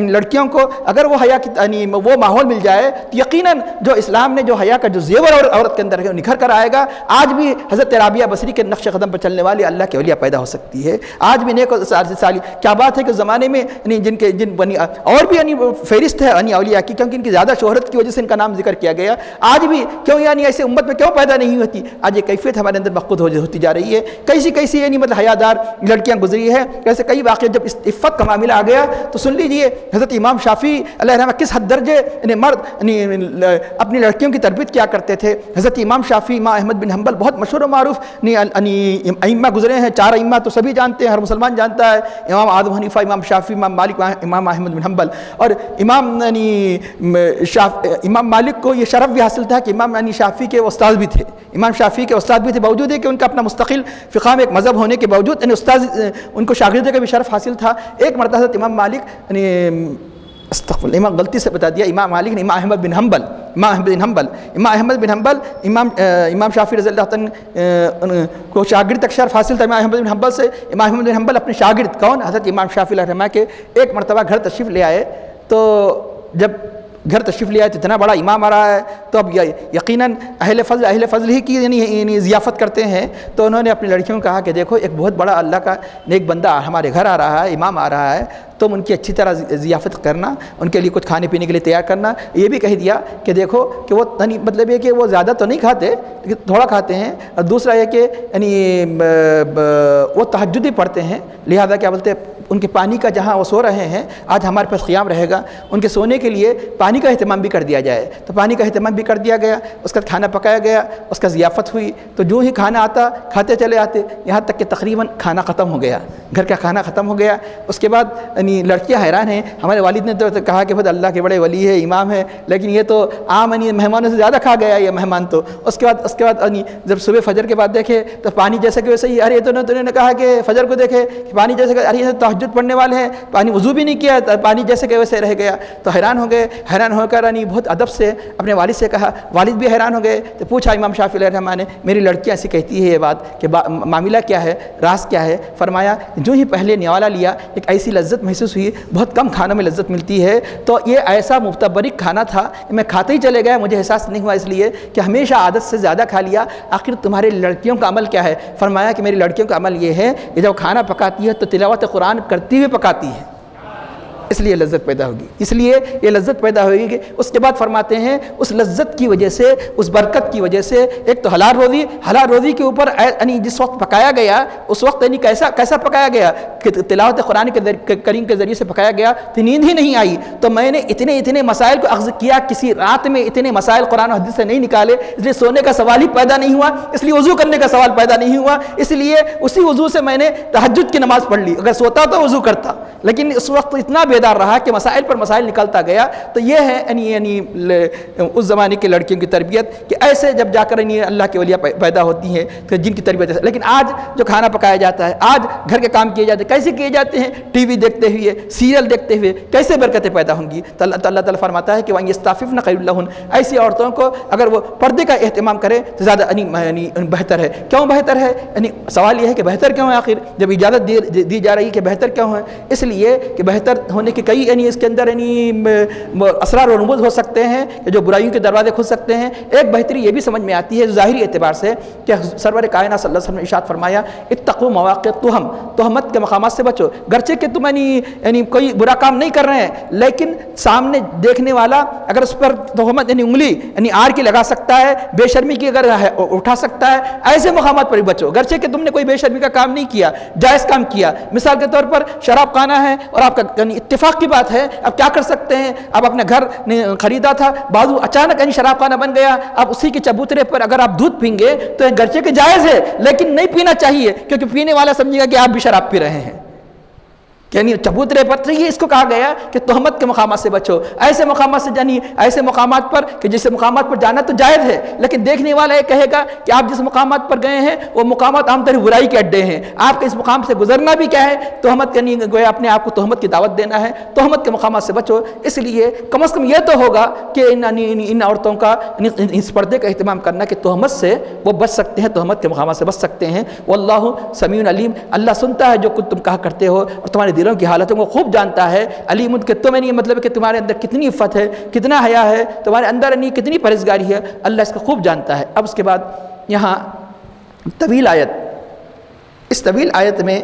لڑکیوں کو اگر وہ حیا کی وہ ماحول مل جائے تو یقیناً جو اسلام نے جو حیا کا جو زیور اور عورت کے اندر نکھر کر آئے گا۔ آج بھی حضرت رابعہ بصری کے نقش قدم پر چلنے والے اللہ کے اولیاء پیدا ہو سکتی ہے۔ آج بھی نیک سالی کیا بات ہے کہ زمانے میں جن بنی اور بھی فہرست ہے اولیاء کی، کیونکہ ان کی زیادہ شہرت کی وجہ سے ان کا نام ذکر کیا گیا۔ آج بھی کیوں یعنی ایسے امت میں کیوں پیدا نہیں ہوتی؟ آج یہ کیفیت ہمارے اندر مفقود ہوتی جا رہی ہے۔ کیسی یعنی مطلب حیادار لڑکیاں گزری ہیں، ایسے کئی واقعے جب عفت کا معاملہ آ گیا تو سن لیجئے حضرت امام شافعی علیہ رحمہ کس حد درجے مرد اپنی لڑکیوں کی تربیت کیا کرتے تھے۔ حضرت امام شافعی، امام احمد بن حنبل بہت مشہور و معروف ائمہ گزرے ہیں، 4 ائمہ تو سبھی جانتے ہیں، ہر مسلمان جانتا ہے، امام اعظم حنیفہ، امام شافعی، امام مالک، امام احمد بن حنبل۔ اور امام مالک کو یہ شرف بھی حاصل تھا کہ امام شافعی کے استاد بھی تھے، امام شافعی کے استاد بھی تھے، باوجود ہے کہ ان کا اپنا مستقل فقہ میں ایک مذہب ہونے کے باوجود استاد ان کو شاگردی کا بھی شرف حاصل تھا۔ ایک مرتبہ حضرت امام مالک استغفر امام غلطی سے بتا دیا، امام مالک نے امام احمد بن حنبل، امام شافعی رضی اللہ عنہ کو شاگرد تک شرف حاصل تھا امام احمد بن حنبل سے۔ امام احمد بن حنبل اپنے شاگرد کون؟ حضرت امام شافعی علیہ رحمہ کے ایک مرتبہ گھر تشریف لے آئے، تو جب گھر تشریف لے آئے تو اتنا بڑا امام آ رہا ہے، تو اب یقیناً اہل فضل ہی کی یعنی ضیافت کرتے ہیں۔ تو انہوں نے اپنی لڑکیوں کو کہا کہ دیکھو ایک بہت بڑا اللہ کا نیک بندہ ہمارے گھر آ رہا ہے، امام آ رہا ہے، تم ان کی اچھی طرح ضیافت کرنا، ان کے لیے کچھ کھانے پینے کے لیے تیار کرنا۔ یہ بھی کہہ دیا کہ دیکھو کہ وہ مطلب یہ کہ وہ زیادہ تو نہیں کھاتے لیکن تھوڑا کھاتے ہیں، اور دوسرا یہ کہ وہ تہجد بھی پڑھتے ہیں، لہذا کیا بولتے ہیں ان کے پانی کا جہاں وہ سو رہے ہیں آج ہمارے پاس قیام رہے گا، ان کے سونے کے لیے پانی کا اہتمام بھی کر دیا جائے۔ تو پانی کا اہتمام بھی کر دیا گیا، اس کا کھانا پکایا گیا، اس کا ضیافت ہوئی، تو جو ہی کھانا آتا کھاتے چلے آتے، یہاں تک کہ تقریباً کھانا ختم ہو گیا، گھر کا کھانا ختم ہو گیا۔ اس کے بعد لڑکیاں حیران ہیں، ہمارے والد نے تو کہا کہ اللہ کے بڑے ولی ہے، امام ہے، لیکن یہ تو عام مہمانوں سے زیادہ کھا گیا یہ مہمان تو۔ اس کے بعد جب صبح فجر کے بعد دیکھے تو پانی جیسے کہ ویسے ہی، ارے تو نے کہا کہ فجر کو دیکھے کہ پانی جیسے کہ ارے یہ تہجد پڑھنے والے ہیں، پانی وضو بھی نہیں کیا، پانی جیسے کہ ویسے رہ گیا۔ تو حیران ہو گئے، حیران ہو کر بہت ادب سے اپنے والد سے کہا، والد بھی حیران ہو گئے۔ تو پوچھا امام شافعی علیہ الرحمٰن نے، میری لڑکی ایسی کہتی ہے یہ بات کہ معاملہ کیا ہے، راز کیا ہے؟ فرمایا جو ہی پہلے نوالا لیا ایک ایسی لذت محسوس ہوئی، بہت کم کھانوں میں لذت ملتی ہے، تو یہ ایسا مفتبرک کھانا تھا میں کھاتے ہی چلے گیا، مجھے احساس نہیں ہوا، اس لیے کہ ہمیشہ عادت سے زیادہ کھا لیا۔ آخر تمہاری لڑکیوں کا عمل کیا ہے؟ فرمایا کہ میری لڑکیوں کا عمل یہ ہے کہ جب کھانا پکاتی ہے تو تلاوت قرآن کرتی ہوئے پکاتی ہے، اس لیے لذت پیدا ہوگی، اس لیے یہ لذت پیدا ہوگی کہ اس کے بعد فرماتے ہیں اس لذت کی وجہ سے، اس برکت کی وجہ سے، ایک تو حلال روزی کے اوپر جس وقت پکایا گیا اس وقت کیسا پکایا گیا کہ تلاوت قرآن کریم کے ذریعے سے پکایا گیا تو نیند ہی نہیں آئی، تو میں نے اتنے مسائل کو اخذ کیا، کسی رات میں اتنے مسائل قرآن و حدیث سے نہیں نکالے، اس لیے سونے کا سوال ہی پیدا نہیں ہوا، اس لیے وضو کرنے کا سوال پیدا نہیں ہوا، اس لیے اسی وضو سے میں نے تہجد کی نماز پڑھ لی، اگر سوتا تو وضو کرتا، لیکن اس وقت اتنا بیدار رہا کہ مسائل پر مسائل نکلتا گیا۔ تو یہ ہے اس زمانے کے لڑکیوں کی تربیت کہ ایسے جب جا کر اللہ کے ولیاں پیدا ہوتی ہیں کہ جن کی تربیت ہے۔ لیکن آج جو کھانا پکایا جاتا ہے، آج گھر کے کام کیے جاتے ہیں، کیسے کیے جاتے ہیں؟ ٹی وی دیکھتے ہوئے، سیریل دیکھتے ہوئے، کیسے برکتیں پیدا ہوں گی؟ تو اللہ تعالیٰ فرماتا ہے کہ وَإِنْ يَسْتَعْفِفْنَ خَيْرٌ لَهُنَّ، ایسی عورتوں کو اگر وہ پردے کا اہتمام کرے تو زیادہ بہتر ہے۔ کیوں بہتر ہے؟ سوال یہ ہے کہ بہتر کیوں ہے؟ آخر جب اجازت دی جا رہی ہے کہ بہتر کیوں ہے؟ اس لیے کہ بہتر ہونے کے کئی اس کے اندر اسرار و رموز ہو سکتے ہیں کہ جو برائیوں کے دروازے کھل سکتے ہیں۔ ایک بہتری یہ بھی سمجھ میں آتی ہے ظاہری اعتبار سے کہ سرور کائنات صلی اللہ علیہ وسلم نے ارشاد فرمایا اتقوا مواقع التہم، تہمت کے مقامات سے بچو، گرچہ کہ تم کوئی برا کام نہیں کر رہے ہیں لیکن سامنے دیکھنے والا اگر اس پر تہمت انگلی آر کی لگا سکتا ہے، بے شرمی کی اگر اٹھا سکتا ہے، ایسے مقامات پر ہی بچو، گرچہ کہ تم نے کوئی بے شرمی کا کام نہیں کیا، جائز کام کیا۔ مثال کے طور پر شراب خانہ ہے اور آپ کا اتفاق کی بات ہے، اب کیا کر سکتے ہیں؟ اب اپنے گھر خریدا تھا، بازو اچانک شراب خانہ بن گیا، اب اسی کے چبوترے پر اگر آپ دودھ پئیں گے تو گرچہ کہ جائز ہے لیکن نہیں پینا چاہیے، کیونکہ پینے والا سمجھے گا کہ آپ بھی شراب پی رہے ہیں، یعنی چبوترے پر۔ تو یہ اس کو کہا گیا کہ تہمت کے مقامات سے بچو، ایسے مقامات سے ایسے مقامات پر کہ جس مقامات پر جانا تو جائز ہے لیکن دیکھنے والا یہ کہے گا کہ آپ جس مقامات پر گئے ہیں وہ مقامات عام طور برائی کے اڈے ہیں، آپ کے اس مقام سے گزرنا بھی کیا ہے؟ تہمت گویا اپنے آپ کو تہمت کی دعوت دینا ہے۔ تہمت کے مقامات سے بچو، اس لیے کم از کم یہ تو ہوگا کہ ان عورتوں کا اس پردے کا اہتمام کرنا کہ تہمت سے وہ بچ سکتے ہیں، تہمت کے مقامات سے بچ سکتے ہیں۔ واللہ سمیع علیم، اللہ سنتا ہے جو کچھ تم کہا کرتے ہو اور تمہارے دلوں کی حالتوں کو خوب جانتا ہے۔ علیم کہ تمہیں نہیں مطلب کہ تمہارے اندر کتنی عفت ہے، کتنا حیا ہے، تمہارے اندر کتنی پرہیزگاری ہے، اللہ اس کو خوب جانتا ہے۔ اب اس کے بعد یہاں طویل آیت، اس طویل آیت میں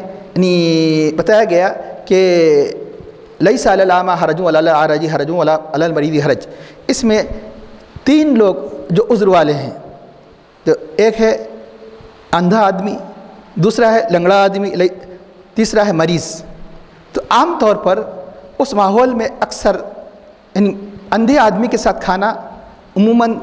بتایا گیا کہ لیس علی الاعمى حرج ولا علی الاعرج حرج ولا علی المریض حرج، اس میں تین لوگ جو عذر والے ہیں، تو ایک ہے اندھا آدمی، دوسرا ہے لنگڑا آدمی، تیسرا ہے مریض۔ تو عام طور پر اس ماحول میں اکثر اندھے آدمی کے ساتھ کھانا عموماً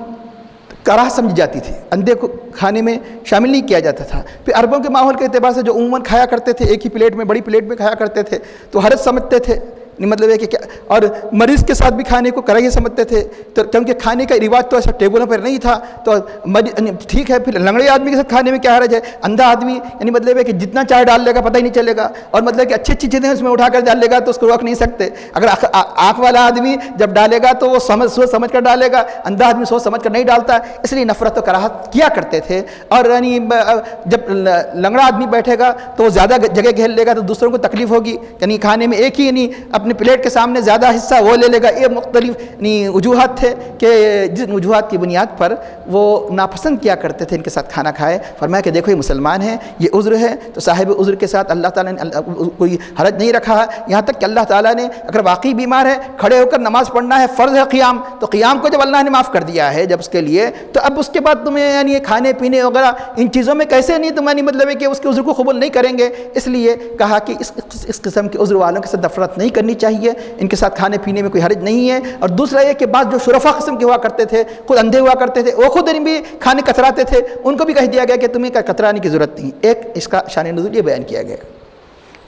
کراہ سمجھی جاتی تھی، اندھے کو کھانے میں شامل نہیں کیا جاتا تھا۔ پھر عربوں کے ماحول کے اعتبار سے جو عموماً کھایا کرتے تھے ایک ہی پلیٹ میں، بڑی پلیٹ میں کھایا کرتے تھے تو حرج سمجھتے تھے، مطلب ہے کہ کیا، اور مریض کے ساتھ بھی کھانے کو کراہیت سمجھتے تھے، تو کیونکہ کھانے کا رواج تو ایسا ٹیبلوں پر نہیں تھا، تو ٹھیک ہے۔ پھر لنگڑے آدمی کے ساتھ کھانے میں کیا حرج ہے؟ اندھا آدمی مطلب ہے کہ جتنا چائے ڈال لے گا پتہ ہی نہیں چلے گا، اور مطلب کہ اچھی اچھی چیزیں اس میں اٹھا کر ڈال لے گا تو اس کو روک نہیں سکتے۔ اگر آنکھ والا آدمی جب ڈالے گا تو وہ سوچ سمجھ کر ڈالے گا، اندھا آدمی سوچ سمجھ کر نہیں ڈالتا، اس لیے نفرت و کراہت کیا کرتے تھے۔ اور جب لنگڑا آدمی بیٹھے گا تو وہ زیادہ جگہ گھیر لے گا تو دوسروں کو تکلیف ہوگی، کھانے میں ایک ہی اپنے پلیٹ کے سامنے زیادہ حصہ وہ لے لے گا. یہ مختلف وجوہات تھے کہ جن وجوہات کی بنیاد پر وہ ناپسند کیا کرتے تھے ان کے ساتھ کھانا کھائے. فرمایا کہ دیکھو یہ مسلمان ہیں, یہ عذر ہے, تو صاحب عذر کے ساتھ اللہ تعالیٰ نے کوئی حرج نہیں رکھا ہے. یہاں تک کہ اللہ تعالیٰ نے اگر واقعی بیمار ہے, کھڑے ہو کر نماز پڑھنا ہے, فرض ہے قیام, تو قیام کو جب اللہ نے معاف کر دیا ہے جب اس کے لیے, تو اب اس کے بعد تمہیں یعنی کھانے پینے وغیرہ ان چیزوں میں کیسے نہیں تمہیں مطلب ہے کہ اس کے عذر کو قبول نہیں کریں گے. اس لیے کہا کہ اس قسم کے عذر والوں کے ساتھ نفرت نہیں کرنی چاہیے, ان کے ساتھ کھانے پینے میں کوئی حرج نہیں ہے. اور دوسرا یہ کہ بعض جو شرفا قسم کے ہوا کرتے تھے, خود اندھے ہوا کرتے تھے, وہ خود بھی کھانے کتراتے تھے, ان کو بھی کہہ دیا گیا کہ تمہیں کترانے کی ضرورت نہیں. ایک اس کا شان نزول یہ بیان کیا گیا.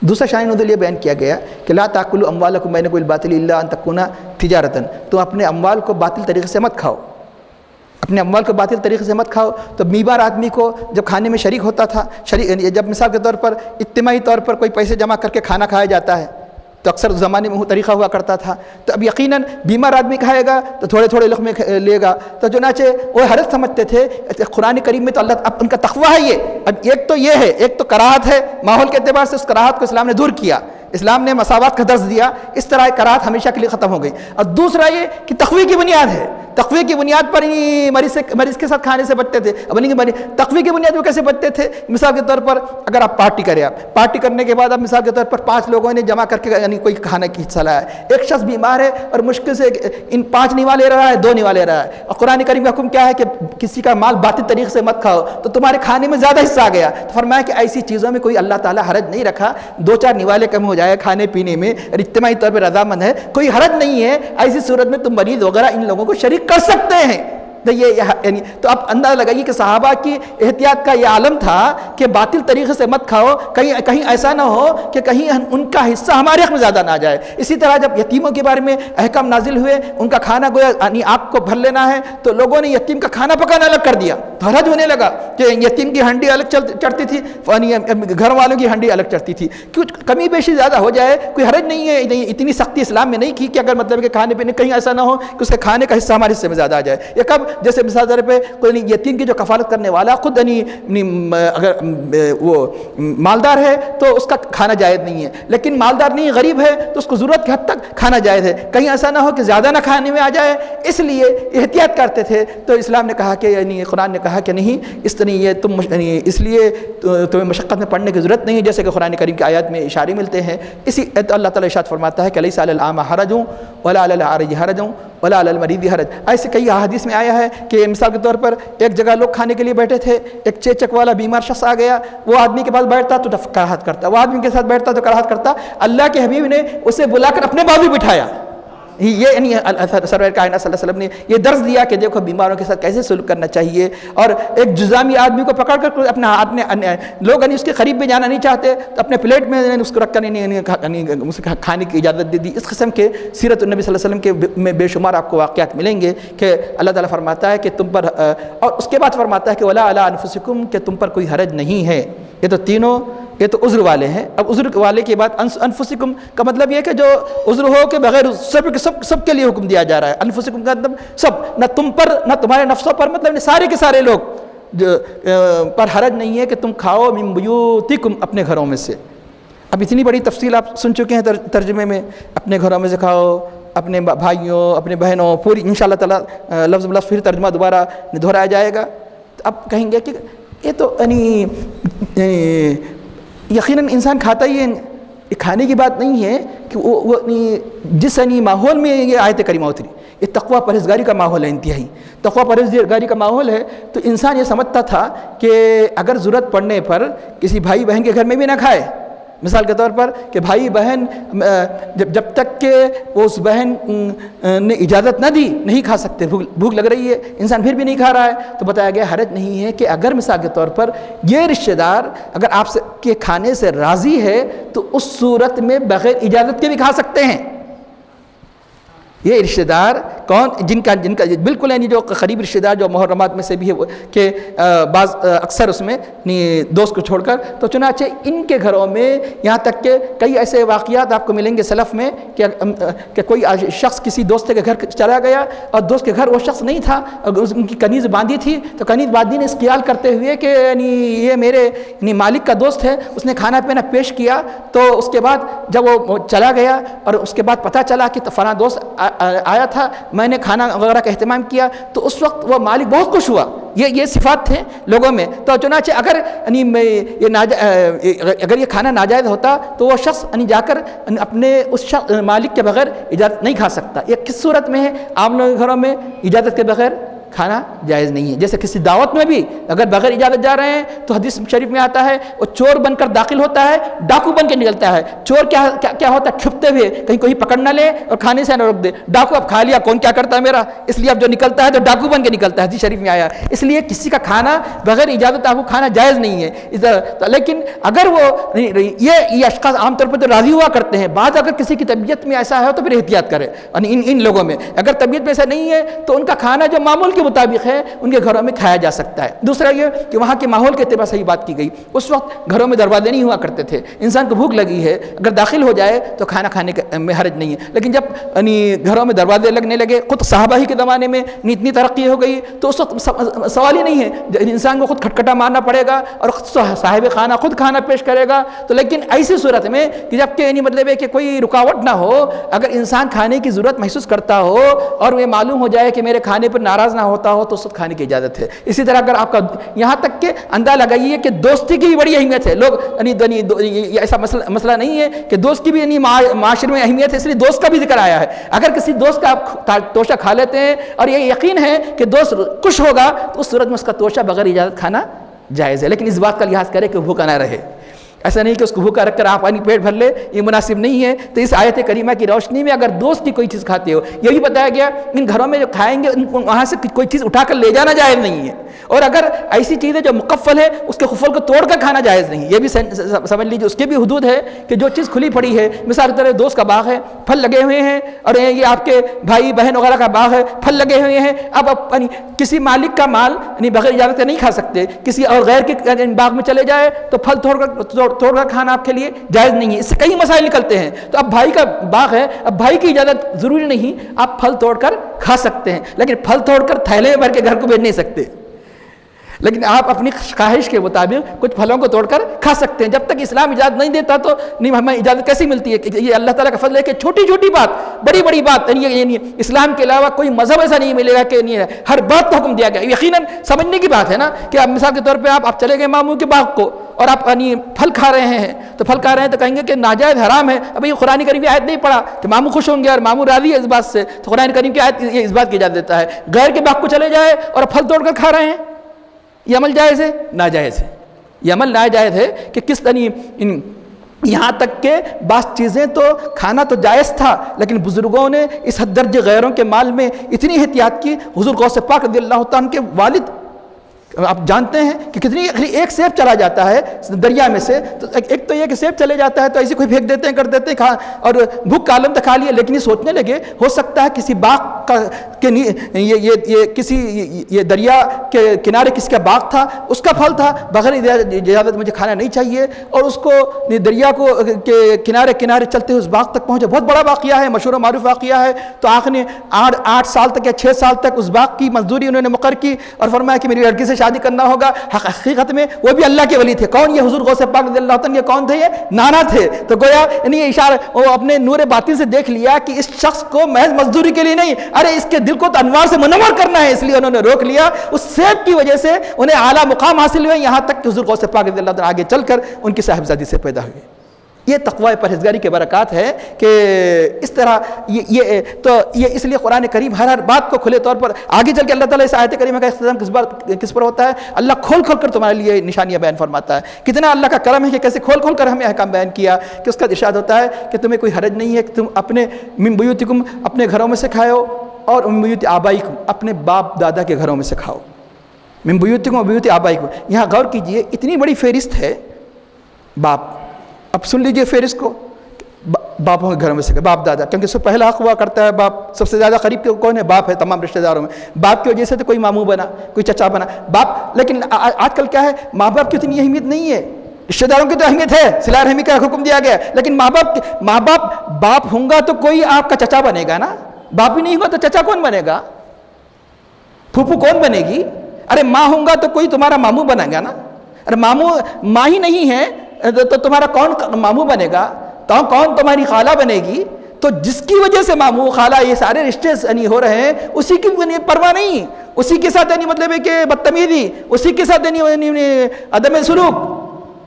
دوسرا شان نزول یہ بیان کیا گیا کہ لا تاکلوا اموالکم بینکم بالباطل الا ان تکون تجارتا, تم اپنے اموال کو باطل طریقے سے مت کھاؤ, اپنے اموال کو باطل طریقے سے مت کھاؤ. تو بیمار آدمی کو جب کھانے میں شریک ہوتا تھا, جب مثال کے طور پر اجتماعی طور پر کوئی پیسے جمع کر کے کھانا کھایا جاتا ہے, تو اکثر اس زمانے میں وہ طریقہ ہوا کرتا تھا. تو اب یقیناً بیمار آدمی کھائے گا تو تھوڑے تھوڑے لقمے لے گا, تو چنانچہ وہ حرج سمجھتے تھے. قرآن کریم میں تو اللہ اب ان کا تقویٰ ہے یہ. اب ایک تو یہ ہے, ایک تو کراہت ہے, ماحول کے اعتبار سے اس کراہت کو اسلام نے دور کیا, اسلام نے مساوات کا درس دیا, اس طرح کراہت ہمیشہ کے لیے ختم ہو گئی. اور دوسرا یہ کہ تقوی کی بنیاد ہے, تقوی کی بنیاد پر ہی مریض کے ساتھ کھانے سے بچتے تھے. اب تقوی کی بنیاد پر کیسے بچتے تھے؟ مثال کے طور پر اگر آپ پارٹی کریں, آپ پارٹی کرنے کے بعد اب مثال کے طور پر 5 لوگوں نے جمع کر کے یعنی کوئی کھانے کی حصہ لایا ہے, ایک شخص بیمار ہے اور مشکل سے ان 5 نیوا لے رہا ہے, 2 نیوا لے رہا ہے, اور قرآن کریم کا حکم کیا ہے کہ کسی کا مال باطل طریقے سے مت کھاؤ, تو تمہارے کھانے میں زیادہ حصہ آ گیا. تو فرمایا کہ ایسی چیزوں میں کوئی اللہ تعالیٰ حرج نہیں رکھا, 2-4 نیوالے کم ہو جائے کھانے پینے میں, اجتماعی طور پہ رضامند ہے, کوئی حرج نہیں ہے. ایسی صورت میں تم مریض وغیرہ ان لوگوں کو شریک کر سکتے ہیں. یعنی تو آپ اندازہ لگائیے کہ صحابہ کی احتیاط کا یہ عالم تھا کہ باطل طریقے سے مت کھاؤ, کہیں ایسا نہ ہو کہ کہیں ان کا حصہ ہمارے حق میں زیادہ نہ آ جائے. اسی طرح جب یتیموں کے بارے میں احکام نازل ہوئے, ان کا کھانا گویا یعنی آپ کو بھر لینا ہے, تو لوگوں نے یتیم کا کھانا پکانا الگ کر دیا. تو حرج ہونے لگا کہ یتیم کی ہنڈی الگ چڑھتی تھی, گھر والوں کی ہنڈی الگ چڑھتی تھی. کیوں کمی بیشی زیادہ ہو جائے کوئی حرج نہیں ہے. اتنی سختی اسلام میں نہیں کی کہ اگر مطلب کہ کھانے پینے کہیں ایسا نہ ہو کہ اس کے کھانے کا حصہ ہمارے حصے میں زیادہ آ جائے. یہ کب جیسے مثال طور پہ کوئی یتیم کی جو کفالت کرنے والا خود اگر وہ مالدار ہے تو اس کا کھانا جائز نہیں ہے, لیکن مالدار نہیں غریب ہے تو اس کو ضرورت کی حد تک کھانا جائز ہے. کہیں ایسا نہ ہو کہ زیادہ نہ کھانے میں آ جائے, اس لیے احتیاط کرتے تھے. تو اسلام نے کہا کہ یعنی قرآن نے کہا کہ نہیں, اس طرح یہ تم اس لیے تمہیں مشقت میں پڑھنے کی ضرورت نہیں, جیسے کہ قرآن کریم کی آیات میں اشارے ملتے ہیں. اسی اللہ تعالیٰ ارشاد فرماتا ہے کہ لیس علی الاعمى حرج ولا علی الاعرج حرج ولا علی المریض حرج. ایسے کئی احادیث میں آیا ہے کہ مثال کے طور پر ایک جگہ لوگ کھانے کے لیے بیٹھے تھے, ایک چیچک والا بیمار شخص آ گیا, وہ آدمی کے پاس بیٹھتا تو کراہت کرتا, وہ آدمی کے ساتھ بیٹھتا تو کراہت کرتا. اللہ کے حبیب نے اسے بلا کر اپنے بازو بٹھایا. یہ یعنی سرور کائنات صلی اللہ علیہ وسلم نے یہ درس دیا کہ دیکھو بیماروں کے ساتھ کیسے سلوک کرنا چاہیے. اور ایک جزامی آدمی کو پکڑ کر اپنا لوگ اس کے قریب بھی جانا نہیں چاہتے, تو اپنے پلیٹ میں اس کو رکھ کر کھانے کی اجازت دے دی. اس قسم کے سیرت النبی صلی اللہ علیہ وسلم کے میں بے شمار آپ کو واقعات ملیں گے کہ اللہ تعالیٰ فرماتا ہے کہ تم پر, اور اس کے بعد فرماتا ہے کہ ولا علی انفسکم, کہ تم پر کوئی حرج نہیں ہے. یہ تو تینوں, یہ تو عذر والے ہیں. اب عذر والے کے بعد انفسکم کا مطلب یہ کہ جو عذر ہو کہ بغیر سب کے لیے حکم دیا جا رہا ہے. انفسکم کا مطلب سب, نہ تم پر نہ تمہارے نفسوں پر, مطلب سارے کے سارے لوگ پر حرج نہیں ہے کہ تم کھاؤ من بیوتکم, اپنے گھروں میں سے. اب اتنی بڑی تفصیل آپ سن چکے ہیں ترجمے میں, اپنے گھروں میں سے کھاؤ, اپنے بھائیوں اپنے بہنوں, پوری انشاءاللہ تعالیٰ لفظ بلفظ پھر ترجمہ دوبارہ دہرایا جائے گا. اب کہیں گے کہ یہ تو یقیناً انسان کھاتا ہی ہے, کھانے کی بات نہیں ہے کہ وہ جس ماحول میں یہ آیت کریمہ اتری, یہ تقویٰ پرہیزگاری کا ماحول ہے, انتہائی تقویٰ پرہیزگاری کا ماحول ہے. تو انسان یہ سمجھتا تھا کہ اگر ضرورت پڑنے پر کسی بھائی بہن کے گھر میں بھی نہ کھائے, مثال کے طور پر کہ بھائی بہن جب تک کہ اس بہن نے اجازت نہ دی نہیں کھا سکتے, بھوک لگ رہی ہے, انسان پھر بھی نہیں کھا رہا ہے, تو بتایا گیا حرج نہیں ہے کہ اگر مثال کے طور پر یہ رشتہ دار اگر آپ کے کھانے سے راضی ہے تو اس صورت میں بغیر اجازت کے بھی کھا سکتے ہیں. یہ رشتہ دار کون جن کا بالکل یعنی جو قریب رشتہ دار جو محرمات میں سے بھی ہے کہ بعض اکثر اس میں دوست کو چھوڑ کر، تو چنانچہ ان کے گھروں میں یہاں تک کہ کئی ایسے واقعات آپ کو ملیں گے سلف میں کہ کوئی شخص کسی دوست کے گھر چلا گیا اور دوست کے گھر وہ شخص نہیں تھا، ان کی کنیز باندھی تھی، تو کنیز باندھی نے اس خیال کرتے ہوئے کہ یعنی یہ میرے مالک کا دوست ہے، اس نے کھانا پینا پیش کیا، تو اس کے بعد جب وہ چلا گیا اور اس کے بعد پتہ چلا کہ فلاں دوست آیا تھا، میں نے کھانا وغیرہ کا اہتمام کیا، تو اس وقت وہ مالک بہت خوش ہوا۔ یہ صفات تھے لوگوں میں۔ تو چنانچہ اگر یہ کھانا ناجائز ہوتا تو وہ شخص جا کر اپنے اس مالک کے بغیر اجازت نہیں کھا سکتا۔ یہ کس صورت میں ہے؟ عام لوگوں کے گھروں میں اجازت کے بغیر کھانا جائز نہیں ہے۔ جیسے کسی دعوت میں بھی اگر بغیر اجازت جا رہے ہیں تو حدیث شریف میں آتا ہے وہ چور بن کر داخل ہوتا ہے، ڈاکو بن کے نکلتا ہے۔ چور کیا ہوتا ہے؟ چھپتے ہوئے کہیں کوئی پکڑ نہ لے اور کھانے سے نہ روک دے۔ ڈاکو اب کھا لیا کون کیا کرتا ہے میرا، اس لیے اب جو نکلتا ہے تو ڈاکو بن کے نکلتا ہے، حدیث شریف میں آیا۔ اس لیے کسی کا کھانا بغیر اجازت آپ کو کھانا جائز نہیں ہے۔ لیکن اگر وہ یہ اشخاص عام طور پر تو راضی ہوا کرتے ہیں، بعض اگر کسی کی طبیعت میں ایسا ہے تو پھر احتیاط کرے۔ ان لوگوں میں اگر طبیعت میں ایسا نہیں ہے تو ان کا کھانا جو معمول کے مطابق ہے ان کے گھروں میں کھایا جا سکتا ہے۔ دوسرا یہ کہ وہاں کے ماحول کے اعتبار سے ہی بات کی گئی، اس وقت گھروں میں دروازے نہیں ہوا کرتے تھے، انسان کو بھوک لگی ہے اگر داخل ہو جائے تو کھانا کھانے میں حرج نہیں ہے۔ لیکن جب گھروں میں دروازے لگنے لگے، خود صحابہ ہی کے زمانے میں اتنی ترقی ہو گئی تو اس وقت سوال ہی نہیں ہے، انسان کو خود کھٹکھٹا مارنا پڑے گا اور صاحب خانہ خود کھانا پیش کرے گا۔ تو لیکن ایسی صورت میں کہ جب کہ مطلب ہے کہ کوئی رکاوٹ نہ ہو، اگر انسان کھانے کی ضرورت محسوس کرتا ہو اور یہ معلوم ہو جائے کہ میرے کھانے پر ناراض نہ ہوتا ہو تو اس وقت کھانے کی اجازت ہے۔ اسی طرح اگر آپ کا یہاں تک کہ اندازہ لگائیے کہ دوستی کی بھی بڑی اہمیت ہے، لوگ ایسا مسئلہ نہیں ہے کہ دوست کی بھی معاشرے میں اہمیت ہے، اس لیے دوست کا بھی ذکر آیا ہے۔ اگر کسی دوست کا آپ توشہ کھا لیتے ہیں اور یہ یقین ہے کہ دوست خوش ہوگا تو اس صورت میں اس کا توشہ بغیر اجازت کھانا جائز ہے، لیکن اس بات کا لحاظ کرے کہ بھوکا نہ رہے۔ ایسا نہیں کہ اس کو بھوکا رکھ کر آپ پانی پیٹ بھر لے، یہ مناسب نہیں ہے۔ تو اس آیت کریمہ کی روشنی میں اگر دوست کی کوئی چیز کھاتے ہو، یہ بھی بتایا گیا ان گھروں میں جو کھائیں گے وہاں سے کوئی چیز اٹھا کر لے جانا جائز نہیں ہے، اور اگر ایسی چیزیں جو مقفل ہے اس کے خفل کو توڑ کر کھانا جائز نہیں، یہ بھی سمجھ لیجیے اس کے بھی حدود ہے کہ جو چیز کھلی پڑی ہے، مثال کے طور پر دوست کا باغ ہے، پھل لگے ہوئے ہیں، اور یہ آپ کے بھائی بہن وغیرہ کا باغ ہے، پھل لگے ہوئے ہیں، اب کسی مالک کا مال بغیر اجازت سے نہیں کھا سکتے، کسی اور غیر کے باغ میں چلے جائے تو پھل توڑ کر کھانا آپ کے لیے جائز نہیں ہے۔ اس سے کئی مسائل نکلتے ہیں۔ تو اب بھائی کا باغ ہے، اب بھائی کی اجازت ضروری نہیں، آپ پھل توڑ کر کھا سکتے ہیں، لیکن پھل توڑ کر تھیلے میں بھر کے گھر کو بھیج نہیں سکتے، لیکن آپ اپنی خواہش کے مطابق کچھ پھلوں کو توڑ کر کھا سکتے ہیں۔ جب تک اسلام اجازت نہیں دیتا تو ہمیں اجازت کیسی ملتی ہے؟ کہ یہ اللہ تعالیٰ کا فضل ہے کہ چھوٹی چھوٹی بات بڑی بڑی بات، یعنی اسلام کے علاوہ کوئی مذہب ایسا نہیں ملے گا کہ ہر بات کو حکم دیا گیا۔ یقیناً سمجھنے کی بات ہے نا کہ اب مثال کے طور پہ آپ چلے گئے ماموں کے باغ کو اور آپ پھل کھا رہے ہیں، تو پھل کھا رہے ہیں تو کہیں گے کہ ناجائز حرام ہے۔ اب یہ قرآن کریم کی آیت نہیں پڑھا کہ ماموں خوش ہوں گے اور ماموں راضی ہے اس بات سے، تو قرآن کریم کی آیت یہ اس بات کی اجازت دیتا ہے۔ غیر کے باغ کو چلے جائے اور پھل توڑ کر کھا رہے ہیں، یہ عمل جائز ہے؟ ناجائز ہے۔ یہ عمل ناجائز ہے کہ کس طرح یہاں تک کہ بعض چیزیں تو کھانا تو جائز تھا، لیکن بزرگوں نے اس حد درجے غیروں کے مال میں اتنی احتیاط کی۔ حضور غوث پاک رضی اللہ تعالیٰ عنہ کے والد آپ جانتے ہیں کہ کتنی ایک سیب چلا جاتا ہے دریا میں سے، تو ایک تو یہ کہ سیب چلے جاتا ہے تو ایسے کوئی پھینک دیتے ہیں کر دیتے ہیں اور بھوک کا عالم تک کھا لیا، لیکن یہ سوچنے لگے ہو سکتا ہے کسی باغ کا یہ دریا کے کنارے کسی کا باغ تھا، اس کا پھل تھا، بغیر اجازت مجھے کھانا نہیں چاہیے، اور اس کو دریا کو کے کنارے چلتے ہوئے اس باغ تک پہنچے۔ بہت بڑا واقعہ ہے، مشہور و معروف واقعہ ہے۔ تو آخر نے 8 سال تک یا 6 سال تک اس باغ کی مزدوری انہوں نے مقرر کی اور فرمایا کہ میری لڑکی سے شادی کرنا ہوگا۔ حقیقت میں وہ بھی اللہ کے ولی تھے۔ کون؟ یہ حضور غوث پاک رضی اللہ عنہ یہ کون تھے؟ یہ نانا تھے۔ تو گویا یہ اشارہ وہ اپنے نور باطن سے دیکھ لیا کہ اس شخص کو محض مزدوری کے لیے نہیں، ارے اس کے دل کو تو انوار سے منور کرنا ہے، اس لیے انہوں نے روک لیا۔ اس سیب کی وجہ سے انہیں اعلیٰ مقام حاصل ہوئے، یہاں تک کہ حضور غوث پاک رضی اللہ عنہ آگے چل کر ان کی صاحبزادی سے پیدا ہوئے۔ یہ تقوی پرہیزگاری کے برکات ہے کہ اس طرح یہ اس لیے قرآن کریم ہر بات کو کھلے طور پر آگے چل کے اللہ تعالیٰ اس آیت کریمہ کا اختتام کس پر ہوتا ہے؟ اللہ کھول کر تمہارے لیے نشانیاں بیان فرماتا ہے۔ کتنا اللہ کا کرم ہے کہ کیسے کھول کر ہمیں احکام بیان کیا کہ اس کا ارشاد ہوتا ہے کہ تمہیں کوئی حرج نہیں ہے کہ تم اپنے من بیوتکم اپنے گھروں میں سے کھاؤ اور من بیوت آبائکم اپنے باپ دادا کے گھروں میں سے کھاؤ۔ من بیوتکم و بیوت آبائکم، یہاں غور کیجئے اتنی بڑی فہرست ہے باپ۔ اب سن لیجئے فہرست کو، باپوں کے گھروں میں سے باپ دادا، کیونکہ اس سے پہلا حق ہوا کرتا ہے باپ، سب سے زیادہ قریب کون ہے؟ باپ ہے تمام رشتہ داروں میں، باپ کی وجہ سے تو کوئی ماموں بنا، کوئی چچا بنا باپ. لیکن آج کل کیا ہے، ماں باپ کی اتنی اہمیت نہیں ہے، رشتہ داروں کی تو اہمیت ہے، صلہ رحمی کا حکم دیا گیا ہے، لیکن ماں باپ ہوں گا تو کوئی آپ کا چچا بنے گا نا، باپ بھی نہیں ہوگا تو چچا کون بنے گا، پھوپھو کون بنے گی؟ ارے ماں ہوں گا تو کوئی تمہارا ماموں بنے گا نا، ارے ماں ہی نہیں ہے تو تمہارا کون ماموں بنے گا، تو کون تمہاری خالہ بنے گی؟ تو جس کی وجہ سے ماموں خالہ یہ سارے رشتے ہو رہے ہیں، اسی کی پرواہ نہیں، اسی کے ساتھ مطلب ہے کہ بدتمیزی، اسی کے ساتھ عدم سلوک.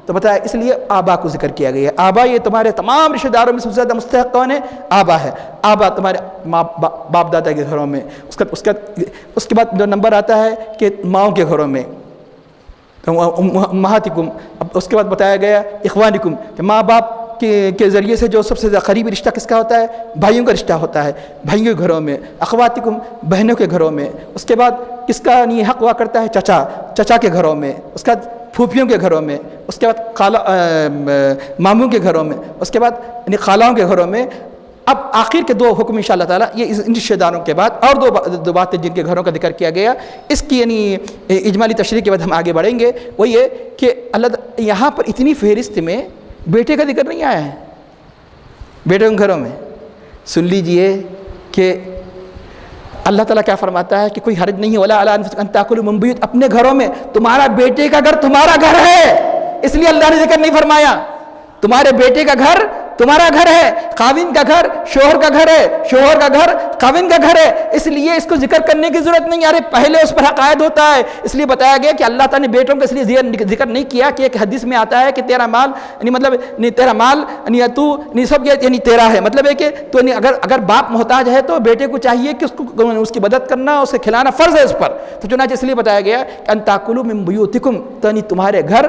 تو بتایا اس لیے آبا کو ذکر کیا گیا ہے. آبا یہ تمہارے تمام رشتہ داروں میں سب سے زیادہ مستحق کون ہے؟ آبا ہے. آبا تمہارے باپ دادا کے گھروں میں. اس کے بعد جو نمبر آتا ہے کہ ماؤں کے گھروں میں، امہاتکم. اب اس کے بعد بتایا گیا اخوانکم، کہ ماں باپ کے ذریعے سے جو سب سے زیادہ قریبی رشتہ کس کا ہوتا ہے؟ بھائیوں کا رشتہ ہوتا ہے، بھائیوں کے گھروں میں. اخواتکم، بہنوں کے گھروں میں. اس کے بعد کس کا حق ہوا کرتا ہے؟ چچا کے گھروں میں. اس کے بعد پھوپھیوں کے گھروں میں. اس کے بعد ماموں کے گھروں میں. اس کے بعد خالاؤں کے گھروں میں. اب آخر کے دو حکم انشاءاللہ تعالیٰ یہ ان رشتہ داروں کے بعد، اور دو باتیں جن کے گھروں کا ذکر کیا گیا، اس کی اجمالی تشریح کے بعد ہم آگے بڑھیں گے. وہ یہ کہ اللہ یہاں پر اتنی فہرست میں بیٹے کا ذکر نہیں آیا ہے. بیٹے کے گھروں میں سن لیجئے کہ اللہ تعالیٰ کیا فرماتا ہے کہ کوئی حرج نہیں ہے وَلَا عَلَىٰ أَنفُسِكُمْ أَن تَأْكُلُوا مِن بُيُوتٍ، اپنے گھروں میں. تمہارا بیٹے کا گھر تمہارا گھر ہے، اس لیے اللہ نے ذکر نہیں فرمایا. تمہارے بیٹے کا گھر تمہارا گھر ہے، خاوند کا گھر شوہر کا گھر ہے، شوہر کا گھر خاوند کا گھر ہے. اس لیے اس کو ذکر کرنے کی ضرورت نہیں. ارے پہلے اس پر حق عائد ہوتا ہے. اس لیے بتایا گیا کہ اللہ تعالیٰ نے بیٹوں کا اس لیے ذکر نہیں کیا کہ ایک حدیث میں آتا ہے کہ تیرا مال مطلب تیرا مال تو سب تیرا ہے. مطلب ہے کہ تو اگر باپ محتاج ہے تو بیٹے کو چاہیے کہ اس کی مدد کرنا، اسے کھلانا فرض ہے اس پر. تو چنانچہ اس لیے بتایا گیا کہ ان تاکلوا من بیوتکم، تو تمہارے گھر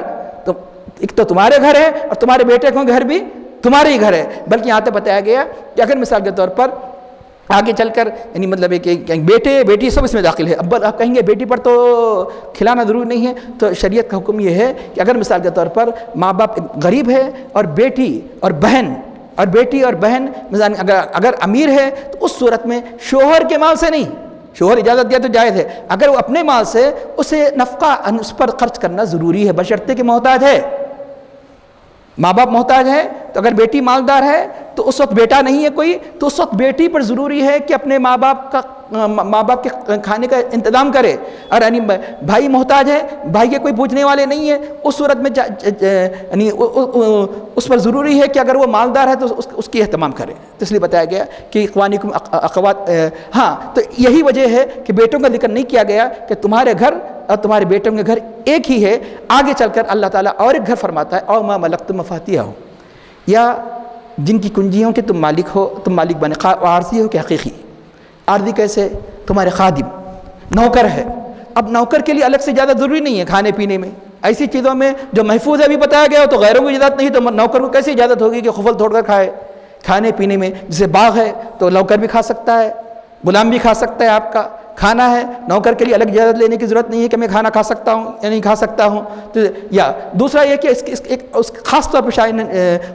ایک تو تمہارے گھر ہے اور تمہارے بیٹے کا گھر بھی تمہارے ہی گھر ہے. بلکہ یہاں تک بتایا گیا کہ اگر مثال کے طور پر آگے چل کر مطلب ہے کہ بیٹے بیٹی سب اس میں داخل ہے. اب آپ کہیں گے بیٹی پر تو کھلانا ضروری نہیں ہے، تو شریعت کا حکم یہ ہے کہ اگر مثال کے طور پر ماں باپ غریب ہے اور بیٹی اور بہن اگر امیر ہے، تو اس صورت میں شوہر کے مال سے نہیں، شوہر اجازت دیا تو جائز ہے، اگر وہ اپنے مال سے اسے نفقہ اس پر خرچ کرنا ضروری ہے، بشرطے کہ محتاج ہے. ماں باپ محتاج ہے تو اگر بیٹی مالدار ہے تو اس وقت بیٹا نہیں ہے کوئی، تو اس وقت بیٹی پر ضروری ہے کہ اپنے ماں باپ کے کھانے کا انتظام کرے. اور بھائی محتاج ہے، بھائی کے کوئی پوچھنے والے نہیں ہے، اس صورت میں اس پر ضروری ہے کہ اگر وہ مالدار ہے تو اس کی اہتمام کرے. تو اس لیے بتایا گیا کہ اخوانکم اخوات. ہاں، تو یہی وجہ ہے کہ بیٹوں کا ذکر نہیں کیا گیا کہ تمہارے گھر اور تمہارے بیٹوں کے گھر ایک ہی ہے. آگے چل کر اللہ تعالیٰ اور ایک گھر فرماتا ہے، او ما ملکتم مفاتیحہ، یا جن کی کنجیوں کے تم مالک بنے، عارضی ہو کہ حقیقی. عارضی کیسے؟ تمہارے خادم، نوکر ہے. اب نوکر کے لیے الگ سے زیادہ ضروری نہیں ہے کھانے پینے میں، ایسی چیزوں میں جو محفوظ ہے ابھی بتایا گیا، تو غیروں کو اجازت نہیں، تو نوکر کو کیسے اجازت ہوگی کہ خفل توڑ کر کھائے؟ کھانے پینے میں جیسے باغ ہے تو نوکر بھی کھا سکتا ہے، غلام بھی کھا سکتا ہے. آپ کا کھانا ہے، نوکر کے لیے الگ اجازت لینے کی ضرورت نہیں ہے کہ میں کھانا کھا سکتا ہوں یا نہیں کھا سکتا ہوں. تو یا دوسرا یہ کہ اس خاص طور پر شاید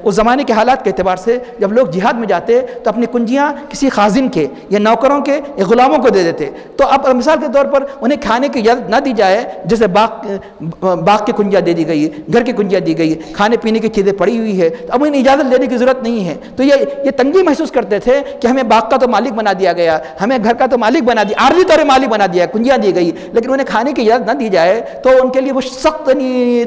اس زمانے کے حالات کے اعتبار سے جب لوگ جہاد میں جاتے تو اپنی کنجیاں کسی خازن کے یا نوکروں کے یا غلاموں کو دے دیتے. تو اب مثال کے طور پر انہیں کھانے کی اجازت نہ دی جائے، جیسے باغ کی کنجیاں دے دی گئی، گھر کی کنجیاں دی گئی، کھانے پینے کی چیزیں پڑی ہوئی ہے، تو اب انہیں اجازت لینے کی ضرورت نہیں ہے. تو یہ تنگی محسوس کرتے تھے کہ ہمیں باغ کا تو مالک بنا دیا گیا، ہمیں گھر کا تو مالک بنا دیا، عارضی طور مالک بنا دیا، کنجیاں دی گئی، لیکن انہیں کھانے کی اجازت نہ دی جائے تو ان کے لیے وہ سخت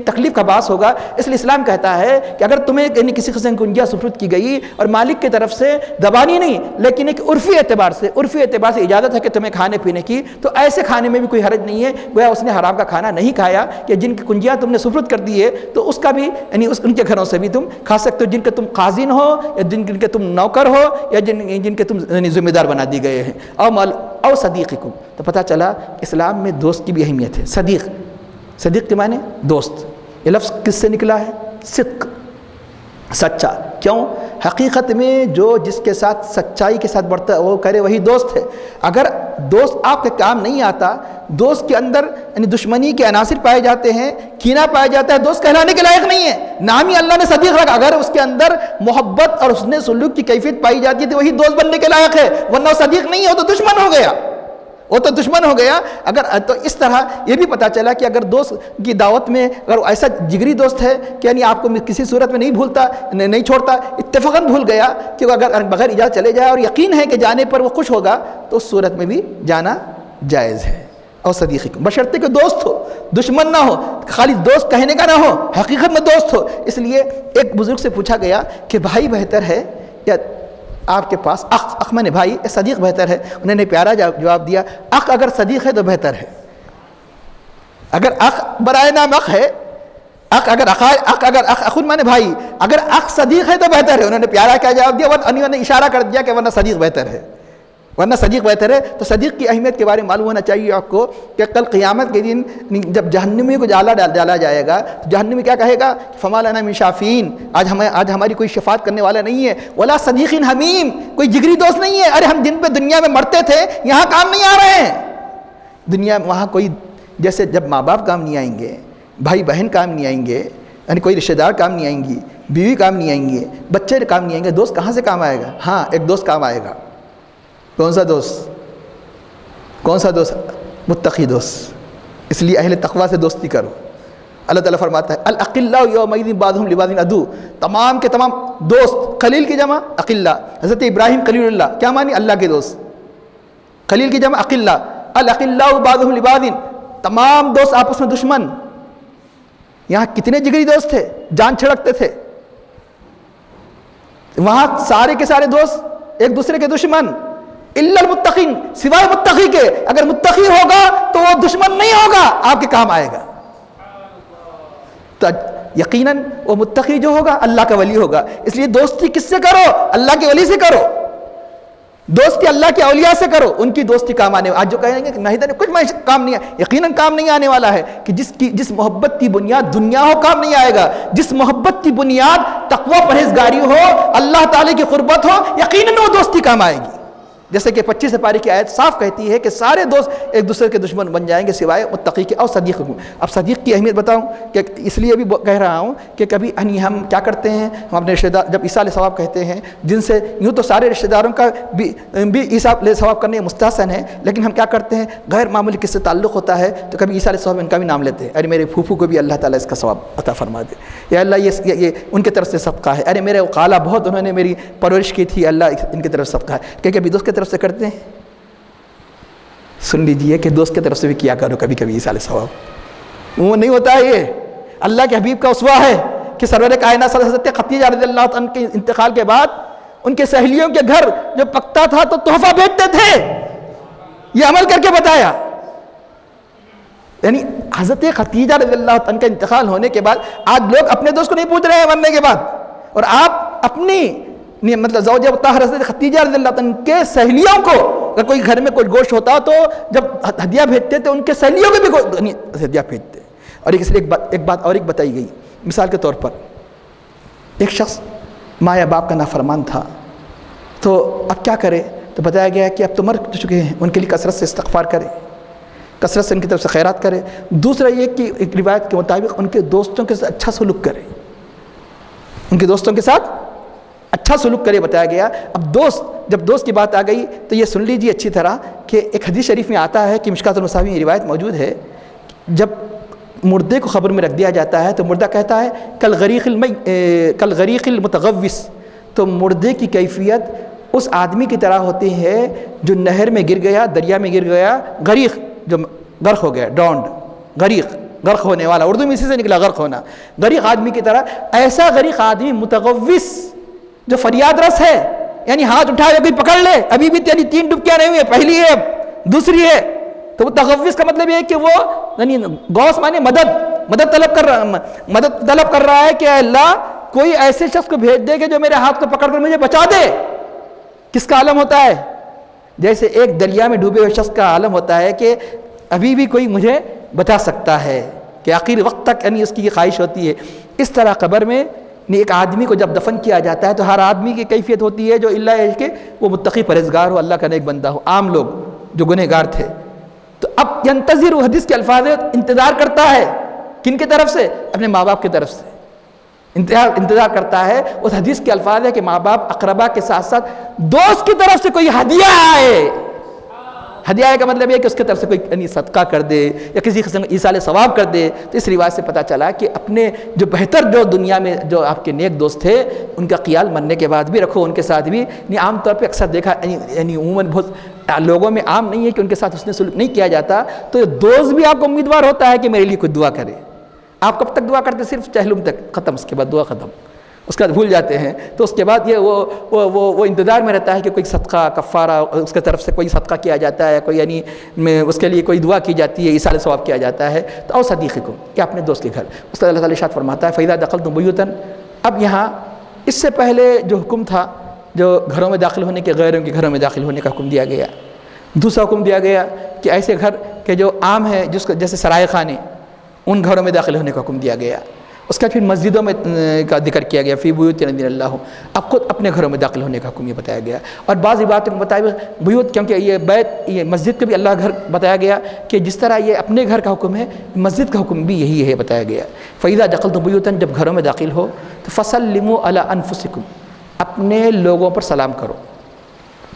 تکلیف کا باعث ہوگا. اس لیے اسلام کہتا ہے کہ اگر تمہیں کسی قسم کی کنجیاں سپرد کی گئی اور مالک کی طرف سے زبانی نہیں لیکن ایک عرفی اعتبار سے اجازت ہے کہ تمہیں کھانے پینے کی، تو ایسے کھانے میں بھی کوئی حرج نہیں ہے. گویا اس نے حرام کا کھانا نہیں کھایا کہ جن کی کنجیاں تم نے سپرد کر دی ہے تو اس کا بھی ان کے گھروں سے بھی تم کھا سکتے ہو، جن کے تم قاضین ہو یا جن کے تم نوکر ہو یا جن کے تم ذمہ دار بنا دی گئے ہیں. او صدیقکم. تو پتہ چلا اسلام میں دوست کی بھی اہمیت ہے. صدیق کے معنی دوست. یہ لفظ کس سے نکلا ہے؟ صدق. سچا کیوں؟ حقیقت میں جو جس کے ساتھ سچائی کے ساتھ بڑھتا ہے وہ کرے وہی دوست ہے۔ اگر دوست آپ کے کام نہیں آتا، دوست کے اندر یعنی دشمنی کے عناصر پائے جاتے ہیں، کینہ پایا جاتا ہے، دوست کہلانے کے لائق نہیں ہے۔ نام ہی اللہ نے صدیق رکھا، اگر اس کے اندر محبت اور حسن سلوک کی کیفیت پائی جاتی ہے تو وہی دوست بننے کے لائق ہے، ورنہ وہ صدیق نہیں ہے، وہ تو دشمن ہو گیا، وہ تو دشمن ہو گیا۔ اگر تو اس طرح یہ بھی پتہ چلا کہ اگر دوست کی دعوت میں اگر ایسا جگری دوست ہے کہ یعنی آپ کو کسی صورت میں نہیں بھولتا، نہیں چھوڑتا، اتفاقاً بھول گیا کہ وہ اگر بغیر اجازت چلے جائے اور یقین ہے کہ جانے پر وہ خوش ہوگا تو اس صورت میں بھی جانا جائز ہے۔ اور صدیقکم بشرطے کہ دوست ہو، دشمن نہ ہو، خالی دوست کہنے کا نہ ہو، حقیقت میں دوست ہو۔ اس لیے ایک بزرگ سے پوچھا گیا کہ بھائی بہتر ہے یا آپ کے پاس اخ میں نے بھائی صدیق بہتر ہے؟ انہوں نے پیارا جواب دیا، اخ اگر صدیق ہے تو بہتر ہے۔ اگر اخ برائے نام اخ ہے، اگر اخ میں نے بھائی، اگر اخ صدیق ہے تو بہتر ہے۔ انہوں نے پیارا کیا جواب دیا؟ انہوں نے اشارہ کر دیا کہ ورنہ صدیق بہتر ہے، ورنہ صدیق بہتر ہے۔ تو صدیق کی اہمیت کے بارے میں معلوم ہونا چاہیے آپ کو کہ کل قیامت کے دن جب جہنمی کو ڈالا جائے گا تو جہنمی کیا کہے گا؟ فما لنا من شافعین، آج ہماری کوئی شفاعت کرنے والا نہیں ہے، ولا صدیق حمیم، کوئی جگری دوست نہیں ہے۔ ارے ہم جن پہ دنیا میں مرتے تھے یہاں کام نہیں آ رہے ہیں۔ دنیا میں وہاں کوئی جیسے جب ماں باپ کام نہیں آئیں گے، بھائی بہن کام نہیں آئیں گے، یعنی کوئی رشتہ دار کام نہیں آئیں گی، بیوی کام نہیں آئیں گے، بچے کام نہیں آئیں گے، دوست کہاں سے کام آئے گا؟ ہاں ایک دوست کام آئے گا۔ کون سا دوست؟ کون سا دوست؟ متقی دوست۔ اس لیے اہل تقوی سے دوستی کرو۔ اللہ تعالیٰ فرماتا ہے الاقلاء یومئذ بعضهم لبعض عدو، تمام کے تمام دوست، خلیل کی جمع اقلاء۔ حضرت ابراہیم خلیل اللہ کیا مانی؟ اللہ کے دوست۔ خلیل کی جمع اقلاء، الاقلاء بعضهم لبعض، تمام دوست آپس میں دشمن۔ یہاں کتنے جگری دوست تھے، جان چھڑکتے تھے، وہاں سارے کے سارے دوست ایک دوسرے کے دشمن، الا المتقین، سوائے متقی کے۔ اگر متقی ہوگا تو وہ دشمن نہیں ہوگا، آپ کے کام آئے گا۔ تو یقیناً وہ متقی جو ہوگا اللہ کا ولی ہوگا۔ اس لیے دوستی کس سے کرو؟ اللہ کے ولی سے کرو۔ دوستی اللہ کے اولیاء سے کرو، ان کی دوستی کام آنے۔ آج جو کہیں گے کہ نہیں کچھ کام نہیں ہے، یقیناً کام نہیں آنے والا ہے کہ جس محبت کی بنیاد دنیا ہو کام نہیں آئے گا۔ جس محبت کی بنیاد تقوی پرہیزگاری ہو، اللہ تعالی کی قربت ہو، یقیناً وہ دوستی کام آئے گی۔ جیسے کہ 25 پارے کی آیت صاف کہتی ہے کہ سارے دوست ایک دوسرے کے دشمن بن جائیں گے سوائے متقی کے اور صدیق کو۔ اب صدیق کی اہمیت بتاؤں کہ اس لیے بھی کہہ رہا ہوں کہ کبھی ہم کیا کرتے ہیں، ہم اپنے رشتہ دار جب ایصال ثواب کہتے ہیں، جن سے یوں تو سارے رشتہ داروں کا بھی ایصال ثواب کرنے مستحسن ہے، لیکن ہم کیا کرتے ہیں غیر معمولی کس سے تعلق ہوتا ہے تو کبھی ایصال ثواب ان کا بھی نام لیتے ہیں۔ ارے میرے پھوپھو کو بھی اللہ تعالیٰ اس کا ثواب عطا فرما دے، یا اللہ یہ ان کی طرف سے صدقہ ہے، ارے میرے خالہ بہت انہوں نے میری پرورش کی تھی، اللہ ان کی طرف صدقہ ہے۔ کہ کبھی دوست کی طرف سے کرتے ہیں؟ سن لیجئے کہ دوست کی طرف سے بھی کیا کرو کبھی کبھی ایصال ثواب۔ وہ نہیں ہوتا ہے، یہ اللہ کے حبیب کا اسوہ ہے کہ سرور کائنات حضرت خدیجہ رضی اللہ عنہ کے انتقال کے بعد ان کے سہیلیوں کے گھر جو پکتا تھا تو تحفہ بھیجتے تھے، یہ عمل کر کے بتایا۔ یعنی حضرت خدیجہ رضی اللہ عنہ کا انتقال ہونے کے بعد آج لوگ اپنے دوست کو نہیں پوچھ رہے ہیں مرنے کے بعد، اور آپ اپنی مطلب زوجہ طاہرہ حضرت خدیجہ رضی اللہ عنہ کے سہیلیوں کو اگر کوئی گھر میں کوئی گوشت ہوتا تو جب ہدیہ بھیجتے تھے ان کے سہیلیوں کو بھی ہدیہ بھیجتے۔ اور ایک بات اور بتائی گئی، مثال کے طور پر ایک شخص ماں یا باپ کا نافرمان تھا تو اب کیا کرے؟ تو بتایا گیا کہ اب تو مر چکے ہیں، ان کے لیے کثرت سے استغفار کرے، کثرت سے ان کی طرف سے خیرات کرے۔ دوسرا یہ کہ ایک روایت کے مطابق ان کے دوستوں کے ساتھ اچھا سلوک کرے، ان کے دوستوں کے ساتھ اچھا سلوک کرے بتایا گیا۔ اب جب دوست کی بات آ گئی تو یہ سن لیجیے اچھی طرح کہ ایک حدیث شریف میں آتا ہے کہ مشکات المصابیح میں یہ روایت موجود ہے، جب مردے کو قبر میں رکھ دیا جاتا ہے تو مردہ کہتا ہے کل غریق المتغوث، تو مردے کی کیفیت اس آدمی کی طرح ہوتی ہے جو نہر میں گر گیا، دریا میں گر گیا، غریق جو غرق ہو گیا، ڈاؤنڈ، غرق ہونے والا، اردو میں اسی سے نکلا غرق ہونا، غریق آدمی کی طرح۔ ایسا غریق آدمی متغوث جو فریاد رس ہے، یعنی ہاتھ اٹھا کے کوئی پکڑ لے، ابھی بھی تیری 3 ڈبکیاں نہیں ہوئی، پہلی ہے دوسری ہے، تو وہ تغوث کا مطلب یہ ہے کہ وہ یعنی غوث مانے مدد طلب کر رہا ہے کہ اے اللہ کوئی ایسے شخص کو بھیج دے کہ جو میرے ہاتھ کو پکڑ کر مجھے بچا دے۔ کس کا عالم ہوتا ہے؟ جیسے ایک دریا میں ڈوبے ہوئے شخص کا عالم ہوتا ہے کہ ابھی بھی کوئی مجھے بچا سکتا ہے، کہ آخر وقت تک یعنی اس کی یہ خواہش ہوتی ہے۔ اس طرح قبر میں ایک آدمی کو جب دفن کیا جاتا ہے تو ہر آدمی کی کیفیت ہوتی ہے جو اللہ ہے کہ وہ متقی پرہیزگار ہو، اللہ کا نیک بندہ ہو۔ عام لوگ جو گنہگار تھے، تو اب ینتظر، حدیث کے الفاظ ہے، انتظار کرتا ہے کن کی طرف سے؟ اپنے ماں باپ کی طرف سے انتظار کرتا ہے۔ اس حدیث کے الفاظ ہے کہ ماں باپ اقربا کے ساتھ ساتھ دوست کی طرف سے کوئی ہدیہ آئے۔ ہدیہ آئے کا مطلب یہ کہ اس کی طرف سے کوئی صدقہ کر دے یا کسی قسم ایصال ثواب کر دے۔ تو اس روایت سے پتہ چلا کہ اپنے جو بہتر جو دنیا میں جو آپ کے نیک دوست تھے ان کا خیال مرنے کے بعد بھی رکھو، ان کے ساتھ بھی۔ عام طور پہ اکثر دیکھا یعنی عموماً بہت لوگوں میں عام نہیں ہے کہ ان کے ساتھ حسن سلوک نہیں کیا جاتا، تو دوست بھی آپ کو امیدوار ہوتا ہے کہ میرے لیے کوئی دعا کرے۔ آپ کب تک دعا کرتے؟ صرف چہلم تک، ختم، اس کے بعد دعا ختم، اس کا بھول جاتے ہیں۔ تو اس کے بعد یہ وہ انتظار میں رہتا ہے کہ کوئی صدقہ کفارہ اس کی طرف سے کوئی صدقہ کیا جاتا ہے، کوئی یعنی اس کے لیے کوئی دعا کی جاتی ہے، ایصال ثواب کیا جاتا ہے۔ تو او صدیقکم، کہ اپنے دوست کے گھر۔ اس کا اللہ تعالیٰ ارشاد فرماتا ہے فَإِذَا دَخَلْتُمْ بُيُوتًا۔ اب یہاں اس سے پہلے جو حکم تھا جو گھروں میں داخل ہونے کے، غیروں کے گھروں میں داخل ہونے کا حکم دیا گیا۔ دوسرا حکم دیا گیا کہ ایسے گھر کہ جو عام ہے، جس کو جیسے سرائے خانے، ان گھروں میں داخل ہونے کا حکم دیا گیا۔ اس کا پھر مسجدوں میں کا ذکر کیا گیا، فی بیوت یذین اللہ، اب خود اپنے گھروں میں داخل ہونے کا حکم یہ بتایا گیا۔ اور بعض باتوں میں بتایا بیوت، کیونکہ یہ بیت، یہ مسجد کو بھی اللہ گھر بتایا گیا کہ جس طرح یہ اپنے گھر کا حکم ہے، مسجد کا حکم بھی یہی ہے بتایا گیا۔ فَإِذَا دَخَلْتُمْ بُيُوتًا، جب گھروں میں داخل ہو تو فَسَلِّمُوا عَلَىٰ أَنفُسِكُمْ، اپنے لوگوں پر سلام کرو۔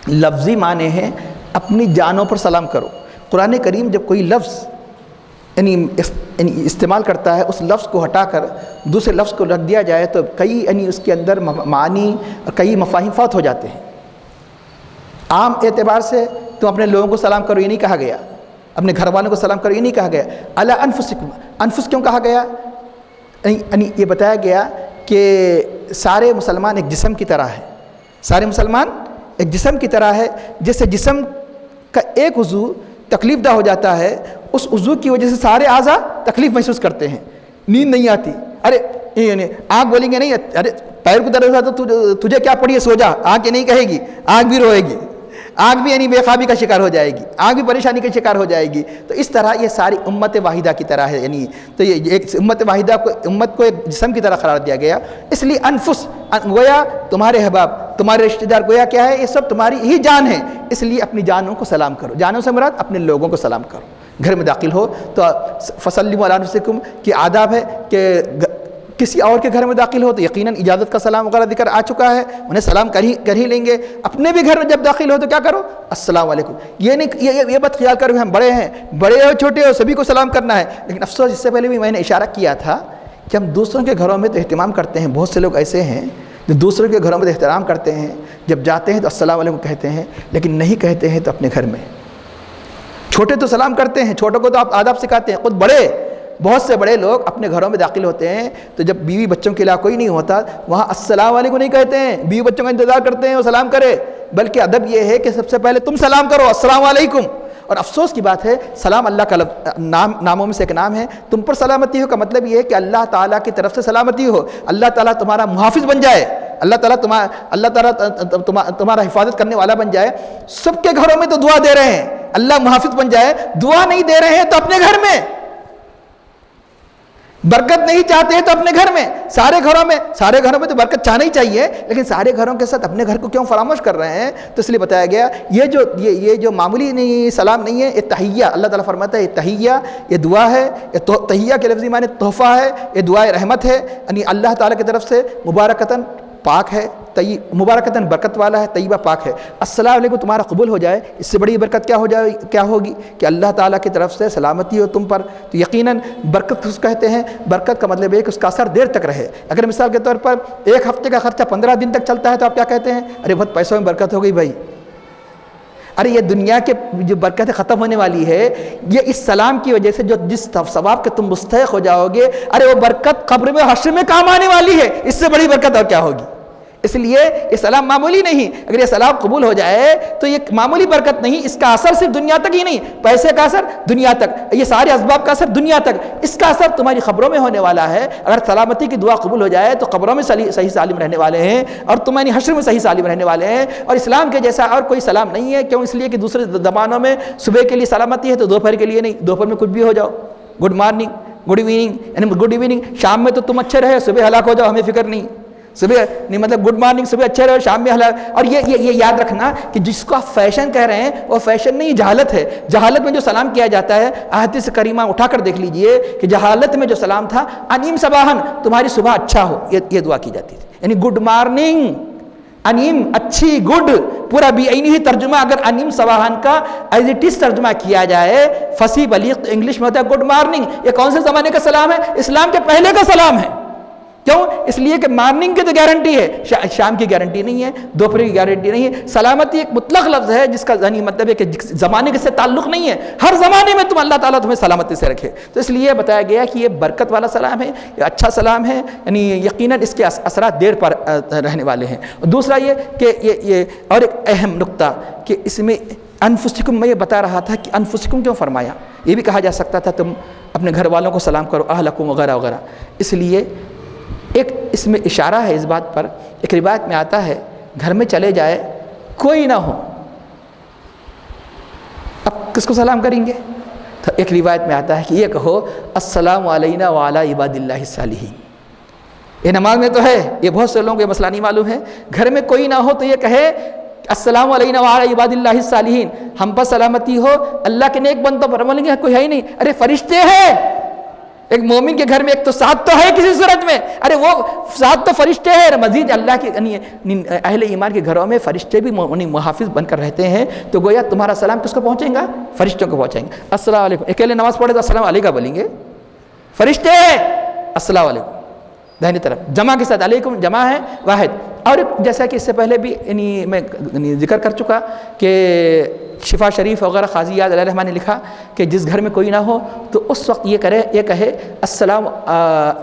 لفظی معنی ہے اپنی جانوں پر سلام کرو۔ قرآن کریم جب کوئی لفظ یعنی استعمال کرتا ہے، اس لفظ کو ہٹا کر دوسرے لفظ کو رکھ دیا جائے تو کئی یعنی اس کے اندر معنی اور کئی مفاہیم فوت ہو جاتے ہیں۔ عام اعتبار سے تم اپنے لوگوں کو سلام کرو یہ نہیں کہا گیا، اپنے گھر والوں کو سلام کرو یہ نہیں کہا گیا۔ علی انفسکم، انفس کیوں کہا گیا؟ یعنی یہ بتایا گیا کہ سارے مسلمان ایک جسم کی طرح ہے، سارے مسلمان ایک جسم کی طرح ہے۔ جیسے جسم کا ایک عضو تکلیف دہ ہو جاتا ہے، اس عضو کی وجہ سے سارے اعضاء تکلیف محسوس کرتے ہیں، نیند نہیں آتی، ارے یعنی آنکھ بولیں گے نہیں، ارے پیر کو درد ہوتا تو تجھے کیا پڑی ہے سو جا، آنکھ یہ نہیں کہے گی، آنکھ بھی روئے گی، آنکھ بھی یعنی بے خوابی کا شکار ہو جائے گی، آنکھ بھی پریشانی کا شکار ہو جائے گی۔ تو اس طرح یہ ساری امت واحدہ کی طرح ہے، یعنی تو یہ ایک امت واحدہ کو، امت کو ایک جسم کی طرح قرار دیا گیا۔ اس لیے انفس گویا تمہارے احباب، تمہارے رشتہ دار، گویا کیا ہے، یہ سب تمہاری ہی جان ہے، اس لیے اپنی جانوں کو سلام کرو۔ جانوں سے مراد اپنے لوگوں کو سلام کرو۔ گھر میں داخل ہو تو فسلموا علی انفسکم کی آداب ہے کہ کسی اور کے گھر میں داخل ہو تو یقیناً اجازت کا سلام وغیرہ ذکر آ چکا ہے، انہیں سلام کر ہی لیں گے۔ اپنے بھی گھر میں جب داخل ہو تو کیا کرو؟ السلام علیکم۔ یہ نہیں یہ بات خیال کرو ہم بڑے ہیں، بڑے ہو چھوٹے ہو سبھی کو سلام کرنا ہے۔ لیکن افسوس، اس سے پہلے بھی میں نے اشارہ کیا تھا کہ ہم دوسروں کے گھروں میں تو اہتمام کرتے ہیں، بہت سے لوگ ایسے ہیں جو دوسروں کے گھروں میں احترام کرتے ہیں، جب جاتے ہیں تو السلام علیکم کہتے ہیں، لیکن نہیں کہتے ہیں تو اپنے گھر میں۔ چھوٹے تو سلام کرتے ہیں، چھوٹوں کو تو آپ آداب سکھاتے ہیں، خود بڑے، بہت سے بڑے لوگ اپنے گھروں میں داخل ہوتے ہیں تو جب بیوی بچوں کے علاوہ کوئی نہیں ہوتا وہاں السلام علیکم نہیں کہتے ہیں، بیوی بچوں کا انتظار کرتے ہیں وہ سلام کرے، بلکہ ادب یہ ہے کہ سب سے پہلے تم سلام کرو، السلام علیکم۔ اور افسوس کی بات ہے، سلام اللہ کا ناموں میں سے ایک نام ہے۔ تم پر سلامتی ہو کا مطلب یہ ہے کہ اللہ تعالیٰ کی طرف سے سلامتی ہو، اللہ تعالیٰ تمہارا محافظ بن جائے، اللہ تعالیٰ تمہارا حفاظت کرنے والا بن جائے۔ سب کے گھروں میں تو دعا دے رہے ہیں اللہ محافظ بن جائے، دعا نہیں دے رہے ہیں تو اپنے گھر میں، برکت نہیں چاہتے ہیں تو اپنے گھر میں، سارے گھروں میں تو برکت چاہنا ہی چاہیے، لیکن سارے گھروں کے ساتھ اپنے گھر کو کیوں فراموش کر رہے ہیں؟ تو اس لیے بتایا گیا یہ جو معمولی نہیں سلام نہیں ہے، یہ تحیہ، اللہ تعالیٰ فرماتا ہے یہ تحیہ، یہ دعا ہے، یہ تحیہ کے لفظی معنی تحفہ ہے، یہ دعائے رحمت ہے، یعنی اللہ تعالیٰ کی طرف سے مبارکتاً پاک ہے، مبارکتاً برکت والا ہے، طیبہ پاک ہے۔ السلام علیکم تمہارا قبول ہو جائے، اس سے بڑی برکت کیا ہوگی کہ اللہ تعالیٰ کی طرف سے سلامتی ہو تم پر۔ تو یقیناً برکت اس کہتے ہیں، برکت کا مطلب ہے کہ اس کا اثر دیر تک رہے۔ اگر مثال کے طور پر ایک ہفتے کا خرچہ 15 دن تک چلتا ہے تو آپ کیا کہتے ہیں؟ ارے بہت پیسوں میں برکت ہو گئی بھائی۔ ارے یہ دنیا کے جو برکتیں ختم ہونے والی ہے، یہ اس سلام کی وجہ سے جو جس ثواب کے تم مستحق ہو جاؤ گے، ارے وہ برکت قبر میں حشر میں کام آنے والی ہے، اس سے بڑی برکت اور کیا ہوگی؟ اس لیے یہ سلام معمولی نہیں، اگر یہ سلام قبول ہو جائے تو یہ معمولی برکت نہیں، اس کا اثر صرف دنیا تک ہی نہیں، پیسے کا اثر دنیا تک، یہ سارے اسباب کا اثر دنیا تک، اس کا اثر تمہاری خبروں میں ہونے والا ہے۔ اگر سلامتی کی دعا قبول ہو جائے تو خبروں میں صحیح سالم رہنے والے ہیں، اور تمہاری حشر میں صحیح سالم رہنے والے ہیں۔ اور اسلام کے جیسا اور کوئی سلام نہیں ہے، کیوں؟ اس لیے کہ دوسرے زبانوں میں صبح کے لیے سلامتی ہے تو دوپہر کے لیے نہیں، دوپہر میں کچھ بھی ہو جاؤ، گڈ مارننگ، گڈ ایوننگ، یعنی گڈ ایوننگ شام میں تو تم اچھے رہے، صبح ہلاک ہو جاؤ ہمیں فکر نہیں، صبح نہیں مطلب گڈ مارننگ صبح اچھے رہے شام میں ہلاک. اور یہ یاد رکھنا کہ جس کو آپ فیشن کہہ رہے ہیں وہ فیشن نہیں، جہالت ہے. جہالت میں جو سلام کیا جاتا ہے احادیث کریمہ اٹھا کر دیکھ لیجئے کہ جہالت میں جو سلام تھا انیم صباحن، تمہاری صبح اچھا ہو، یہ دعا کی جاتی تھی. یعنی گڈ مارننگ، انیم اچھی، گڈ پورا بھی ہی ترجمہ اگر انیم صباحن کا ایز اٹ از ترجمہ کیا جائے فصیح بلیغ تو انگلش میں ہوتا ہے گڈ مارننگ. یہ کون سے زمانے کا سلام ہے؟ اسلام کے پہلے کا سلام ہے. کیوں؟ اس لیے کہ مارننگ کی تو گارنٹی ہے، شام کی گارنٹی نہیں ہے، دوپہر کی گارنٹی نہیں ہے. سلامتی ایک مطلق لفظ ہے جس کا یعنی مطلب ہے کہ زمانے کے سے تعلق نہیں ہے، ہر زمانے میں اللہ تعالیٰ تمہیں سلامتی سے رکھے. تو اس لیے بتایا گیا کہ یہ برکت والا سلام ہے، یہ اچھا سلام ہے، یعنی یقیناً اس کے اثرات دیر پر رہنے والے ہیں. دوسرا یہ کہ یہ اور ایک اہم نقطہ کہ اس میں انفسکم، میں یہ بتا رہا تھا کہ انفسکم کیوں فرمایا. یہ بھی کہا جا سکتا تھا تم اپنے گھر والوں کو سلام کرو، اہلکم وغیرہ وغیرہ. اس لیے ایک اس میں اشارہ ہے اس بات پر. ایک روایت میں آتا ہے گھر میں چلے جائے کوئی نہ ہو، اب کس کو سلام کریں گے؟ تو ایک روایت میں آتا ہے کہ یہ کہو السلام علینا وعلی عباد اللہ الصالحین. یہ نماز میں تو ہے، یہ بہت سے لوگوں کو یہ مسئلہ نہیں معلوم ہے. گھر میں کوئی نہ ہو تو یہ کہے السلام علینا وعلی عباد اللہ الصالحین، ہم پر سلامتی ہو اللہ کے نیک بندوں پر. بولیں گے کوئی ہے ہی نہیں. ارے فرشتے ہیں. ایک مومن کے گھر میں ایک تو ساتھ تو ہے کسی صورت میں، ارے وہ ساتھ تو فرشتے ہیں. مزید اللہ کے اہل ایمان کے گھروں میں فرشتے بھی محافظ بن کر رہتے ہیں. تو گویا تمہارا سلام کس کو پہنچیں گا؟ فرشتوں کو پہنچیں گے. السلام علیکم، اکیلے نماز پڑھے تو السلام علیکم بولیں گے، فرشتے ہیں السلام علیکم. دہنی طرف جمع کے ساتھ علیکم جمع ہے واحد. اور جیسا کہ اس سے پہلے بھی میں ذکر کر چکا کہ شفا شریف وغیرہ قاضی یاد علیہ الرحمٰن نے لکھا کہ جس گھر میں کوئی نہ ہو تو اس وقت یہ کہے السلام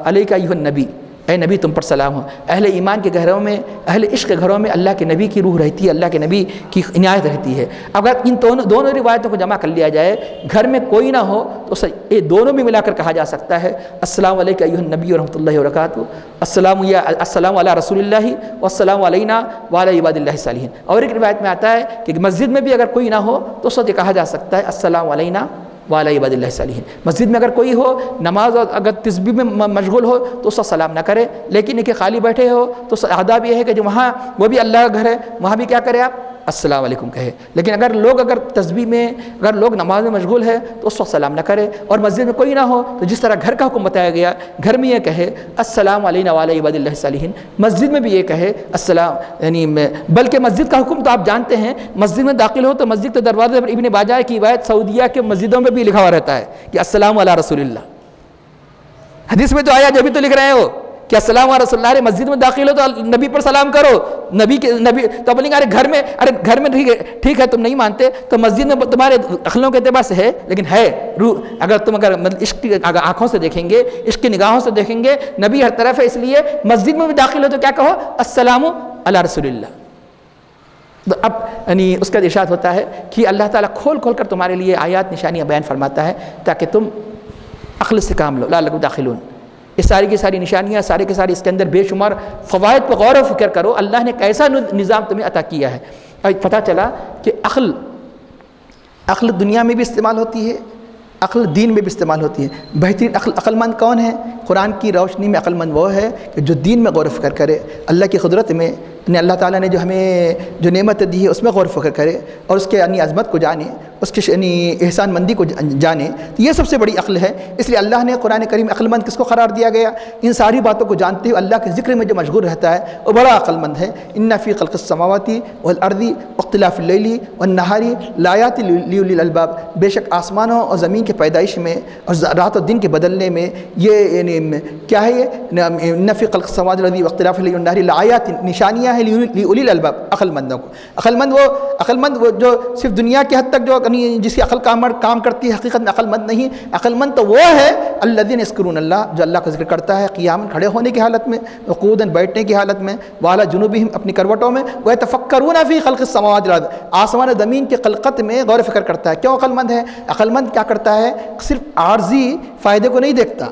علیکہ ایھا النبی، اے نبی تم پر سلام ہو. اہل ایمان کے گھروں میں، اہل عشق کے گھروں میں اللہ کے نبی کی روح رہتی ہے، اللہ کے نبی کی عنایت رہتی ہے. اگر ان دونوں روایتوں کو جمع کر لیا جائے، گھر میں کوئی نہ ہو تو یہ دونوں بھی ملا کر کہا جا سکتا ہے السلام علیکہ ایھا النبی ورحمۃ اللہ وبرکاتہ، السلام علی رسول اللہ والسلام علینا وعلی عباد اللہ الصالحین. اور ایک روایت میں آتا ہے کہ مسجد میں بھی اگر کوئی نہ ہو تو اس وقت یہ کہا جا سکتا ہے السلام علینا وعلی عباد اللہ الصالحین. مسجد میں اگر کوئی ہو نماز اور اگر تسبیح میں مشغول ہو تو اس کا سلام نہ کرے، لیکن یہ کہ خالی بیٹھے ہو تو آداب یہ ہے کہ جو وہاں وہ بھی اللہ کا گھر ہے وہاں بھی کیا کرے آپ السلام علیکم کہے. لیکن اگر تسبیح میں اگر لوگ نماز میں مشغول ہے تو اس وقت سلام نہ کرے. اور مسجد میں کوئی نہ ہو تو جس طرح گھر کا حکم بتایا گیا گھر میں یہ کہے السلام علینا وعلی عباد اللہ الصالحین، مسجد میں بھی یہ کہے السلام. یعنی بلکہ مسجد کا حکم تو آپ جانتے ہیں، مسجد میں داخل ہو تو مسجد کے دروازے پر ابن باجہ کی روایت سعودیہ کے مسجدوں میں بھی لکھا ہوا رہتا ہے کہ السلام علی رسول اللہ. حدیث میں تو آیا جو بھی تو لکھ رہے ہیں وہ کہ السلام علی رسول اللہ. مسجد میں داخل ہو تو نبی پر سلام کرو. نبی تو بولیں گے ارے گھر میں ٹھیک ہے تم نہیں مانتے تو مسجد میں تمہارے عقلوں کے اعتبار سے ہے لیکن ہے روح. اگر تم عشق کی آنکھوں سے دیکھیں گے، عشق کی نگاہوں سے دیکھیں گے، نبی ہر طرف ہے. اس لیے مسجد میں بھی داخل ہو تو کیا کہو السلام علی رسول اللہ. تو اب یعنی اس کا ارشاد ہوتا ہے کہ اللہ تعالیٰ کھول کھول کر تمہارے لیے آیات نشانیاں بیان فرماتا ہے تاکہ تم عقل سے کام لو. لعلکم داخلون. یہ ساری کی ساری نشانیاں سارے کے سارے اس کے اندر بے شمار فوائد پر غور و فکر کرو. اللہ نے کیسا نظام تمہیں عطا کیا ہے. اور پتہ چلا کہ عقل دنیا میں بھی استعمال ہوتی ہے، عقل دین میں بھی استعمال ہوتی ہے. بہترین عقل مند کون ہے؟ قرآن کی روشنی میں عقل مند وہ ہے کہ جو دین میں غور و فکر کرے، اللہ کی قدرت میں اللہ تعالیٰ نے جو ہمیں جو نعمت دی ہے اس میں غور و فکر کرے اور اس کے عظمت کو جانے، اس کی احسان مندی کو جانے. تو یہ سب سے بڑی عقل ہے. اس لیے اللہ نے قرآن کریم عقل مند کس کو قرار دیا گیا؟ ان ساری باتوں کو جانتے ہوئے اللہ کے ذکر میں جو مشغول رہتا ہے وہ بڑا عقل مند ہے. ان فی خلق السماوات والارض واختلاف اللیل والنہار لآیات لأولی الالباب. بے شک آسمانوں اور زمین کے پیدائش میں اور رات اور دن کے بدلنے میں یہ یعنی کیا ہے؟ یہ ان فی خلق السماوات والارض واختلاف اللیل والنہار لآیات نشانیاں ہے لأولی الالباب. عقل مندوں کو. عقل مند وہ جو صرف دنیا کے حد تک جو جس کی عقل کام کرتی ہے حقیقت میں عقل مند نہیں. عقل مند تو وہ ہے الذین یذکرون اللہ، جو اللہ کا ذکر کرتا ہے قیاماً کھڑے ہونے کی حالت میں، وقعوداً بیٹھنے کی حالت میں، وعلی جنوبہم اپنی کروٹوں میں، ویتفکرون فی خلق السماوات والارض آسمان و زمین کی خلقت میں غور و فکر کرتا ہے. کیوں عقل مند ہے؟ عقل مند کیا کرتا ہے؟ صرف عارضی فائدے کو نہیں دیکھتا،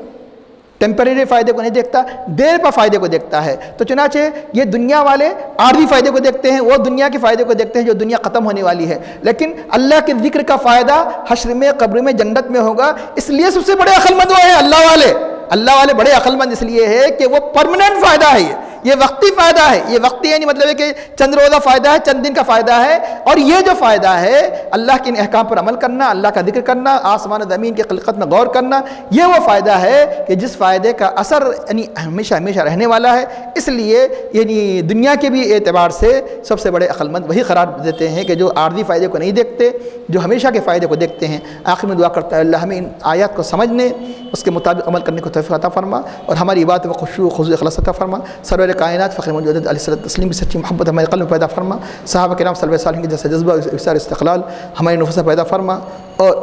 ٹیمپریری فائدے کو نہیں دیکھتا، دیر پا فائدے کو دیکھتا ہے۔ تو چنانچہ یہ دنیا والے عارضی فائدے کو دیکھتے ہیں، وہ دنیا کے فائدے کو دیکھتے ہیں جو دنیا ختم ہونے والی ہے، لیکن اللہ کے ذکر کا فائدہ حشر میں، قبر میں، جنت میں ہوگا۔ اس لیے سب سے بڑے عقل مند وہ ہیں اللہ والے۔ اللہ والے بڑے عقل مند اس لیے ہے کہ وہ پرماننٹ فائدہ ہے، یہ وقتی فائدہ ہے، یہ وقتی یعنی مطلب ہے کہ چند روزہ فائدہ ہے، چند دن کا فائدہ ہے، اور یہ جو فائدہ ہے اللہ کے ان احکام پر عمل کرنا، اللہ کا ذکر کرنا، آسمان و زمین کی خلقت میں غور کرنا، یہ وہ فائدہ ہے کہ جس فائدے کا اثر یعنی ہمیشہ ہمیشہ رہنے والا ہے۔ اس لیے یعنی دنیا کے بھی اعتبار سے سب سے بڑے عقل مند وہی قرار دیتے ہیں کہ جو عارضی فائدے کو نہیں دیکھتے، جو ہمیشہ کے فائدے کو دیکھتے ہیں۔ آخر میں دعا کرتا ہے اللہ ہمیں ان آیات کو سمجھنے، اس کے مطابق عمل کرنے کو توفیق عطا فرما، اور ہماری عبادت میں خشوع خضوع اخلاص عطا فرما۔ سرور کائنات فخر موجود علیہ الصلوۃ والتسلیم کی سچی محبت ہمارے قلب میں پیدا فرما۔ صحابہ کرام صلی اللہ علیہ وسلم کے جیسا جذبہ اکثار استقلال ہمارے نفوس میں پیدا فرما، اور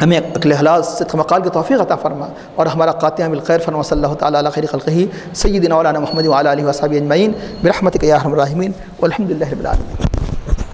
ہمیں عقل حلال صدق مقال کی توفیق عطا فرما، اور ہمارا قاتمہ بالخیر فرما۔ صلی اللہ تعالیٰ علی خیر خلقہ سیدنا مولانا محمد وعلی آلہ وصحبہ اجمعین برحمتک یا ارحم الراحمین والحمد للہ رب العالمین۔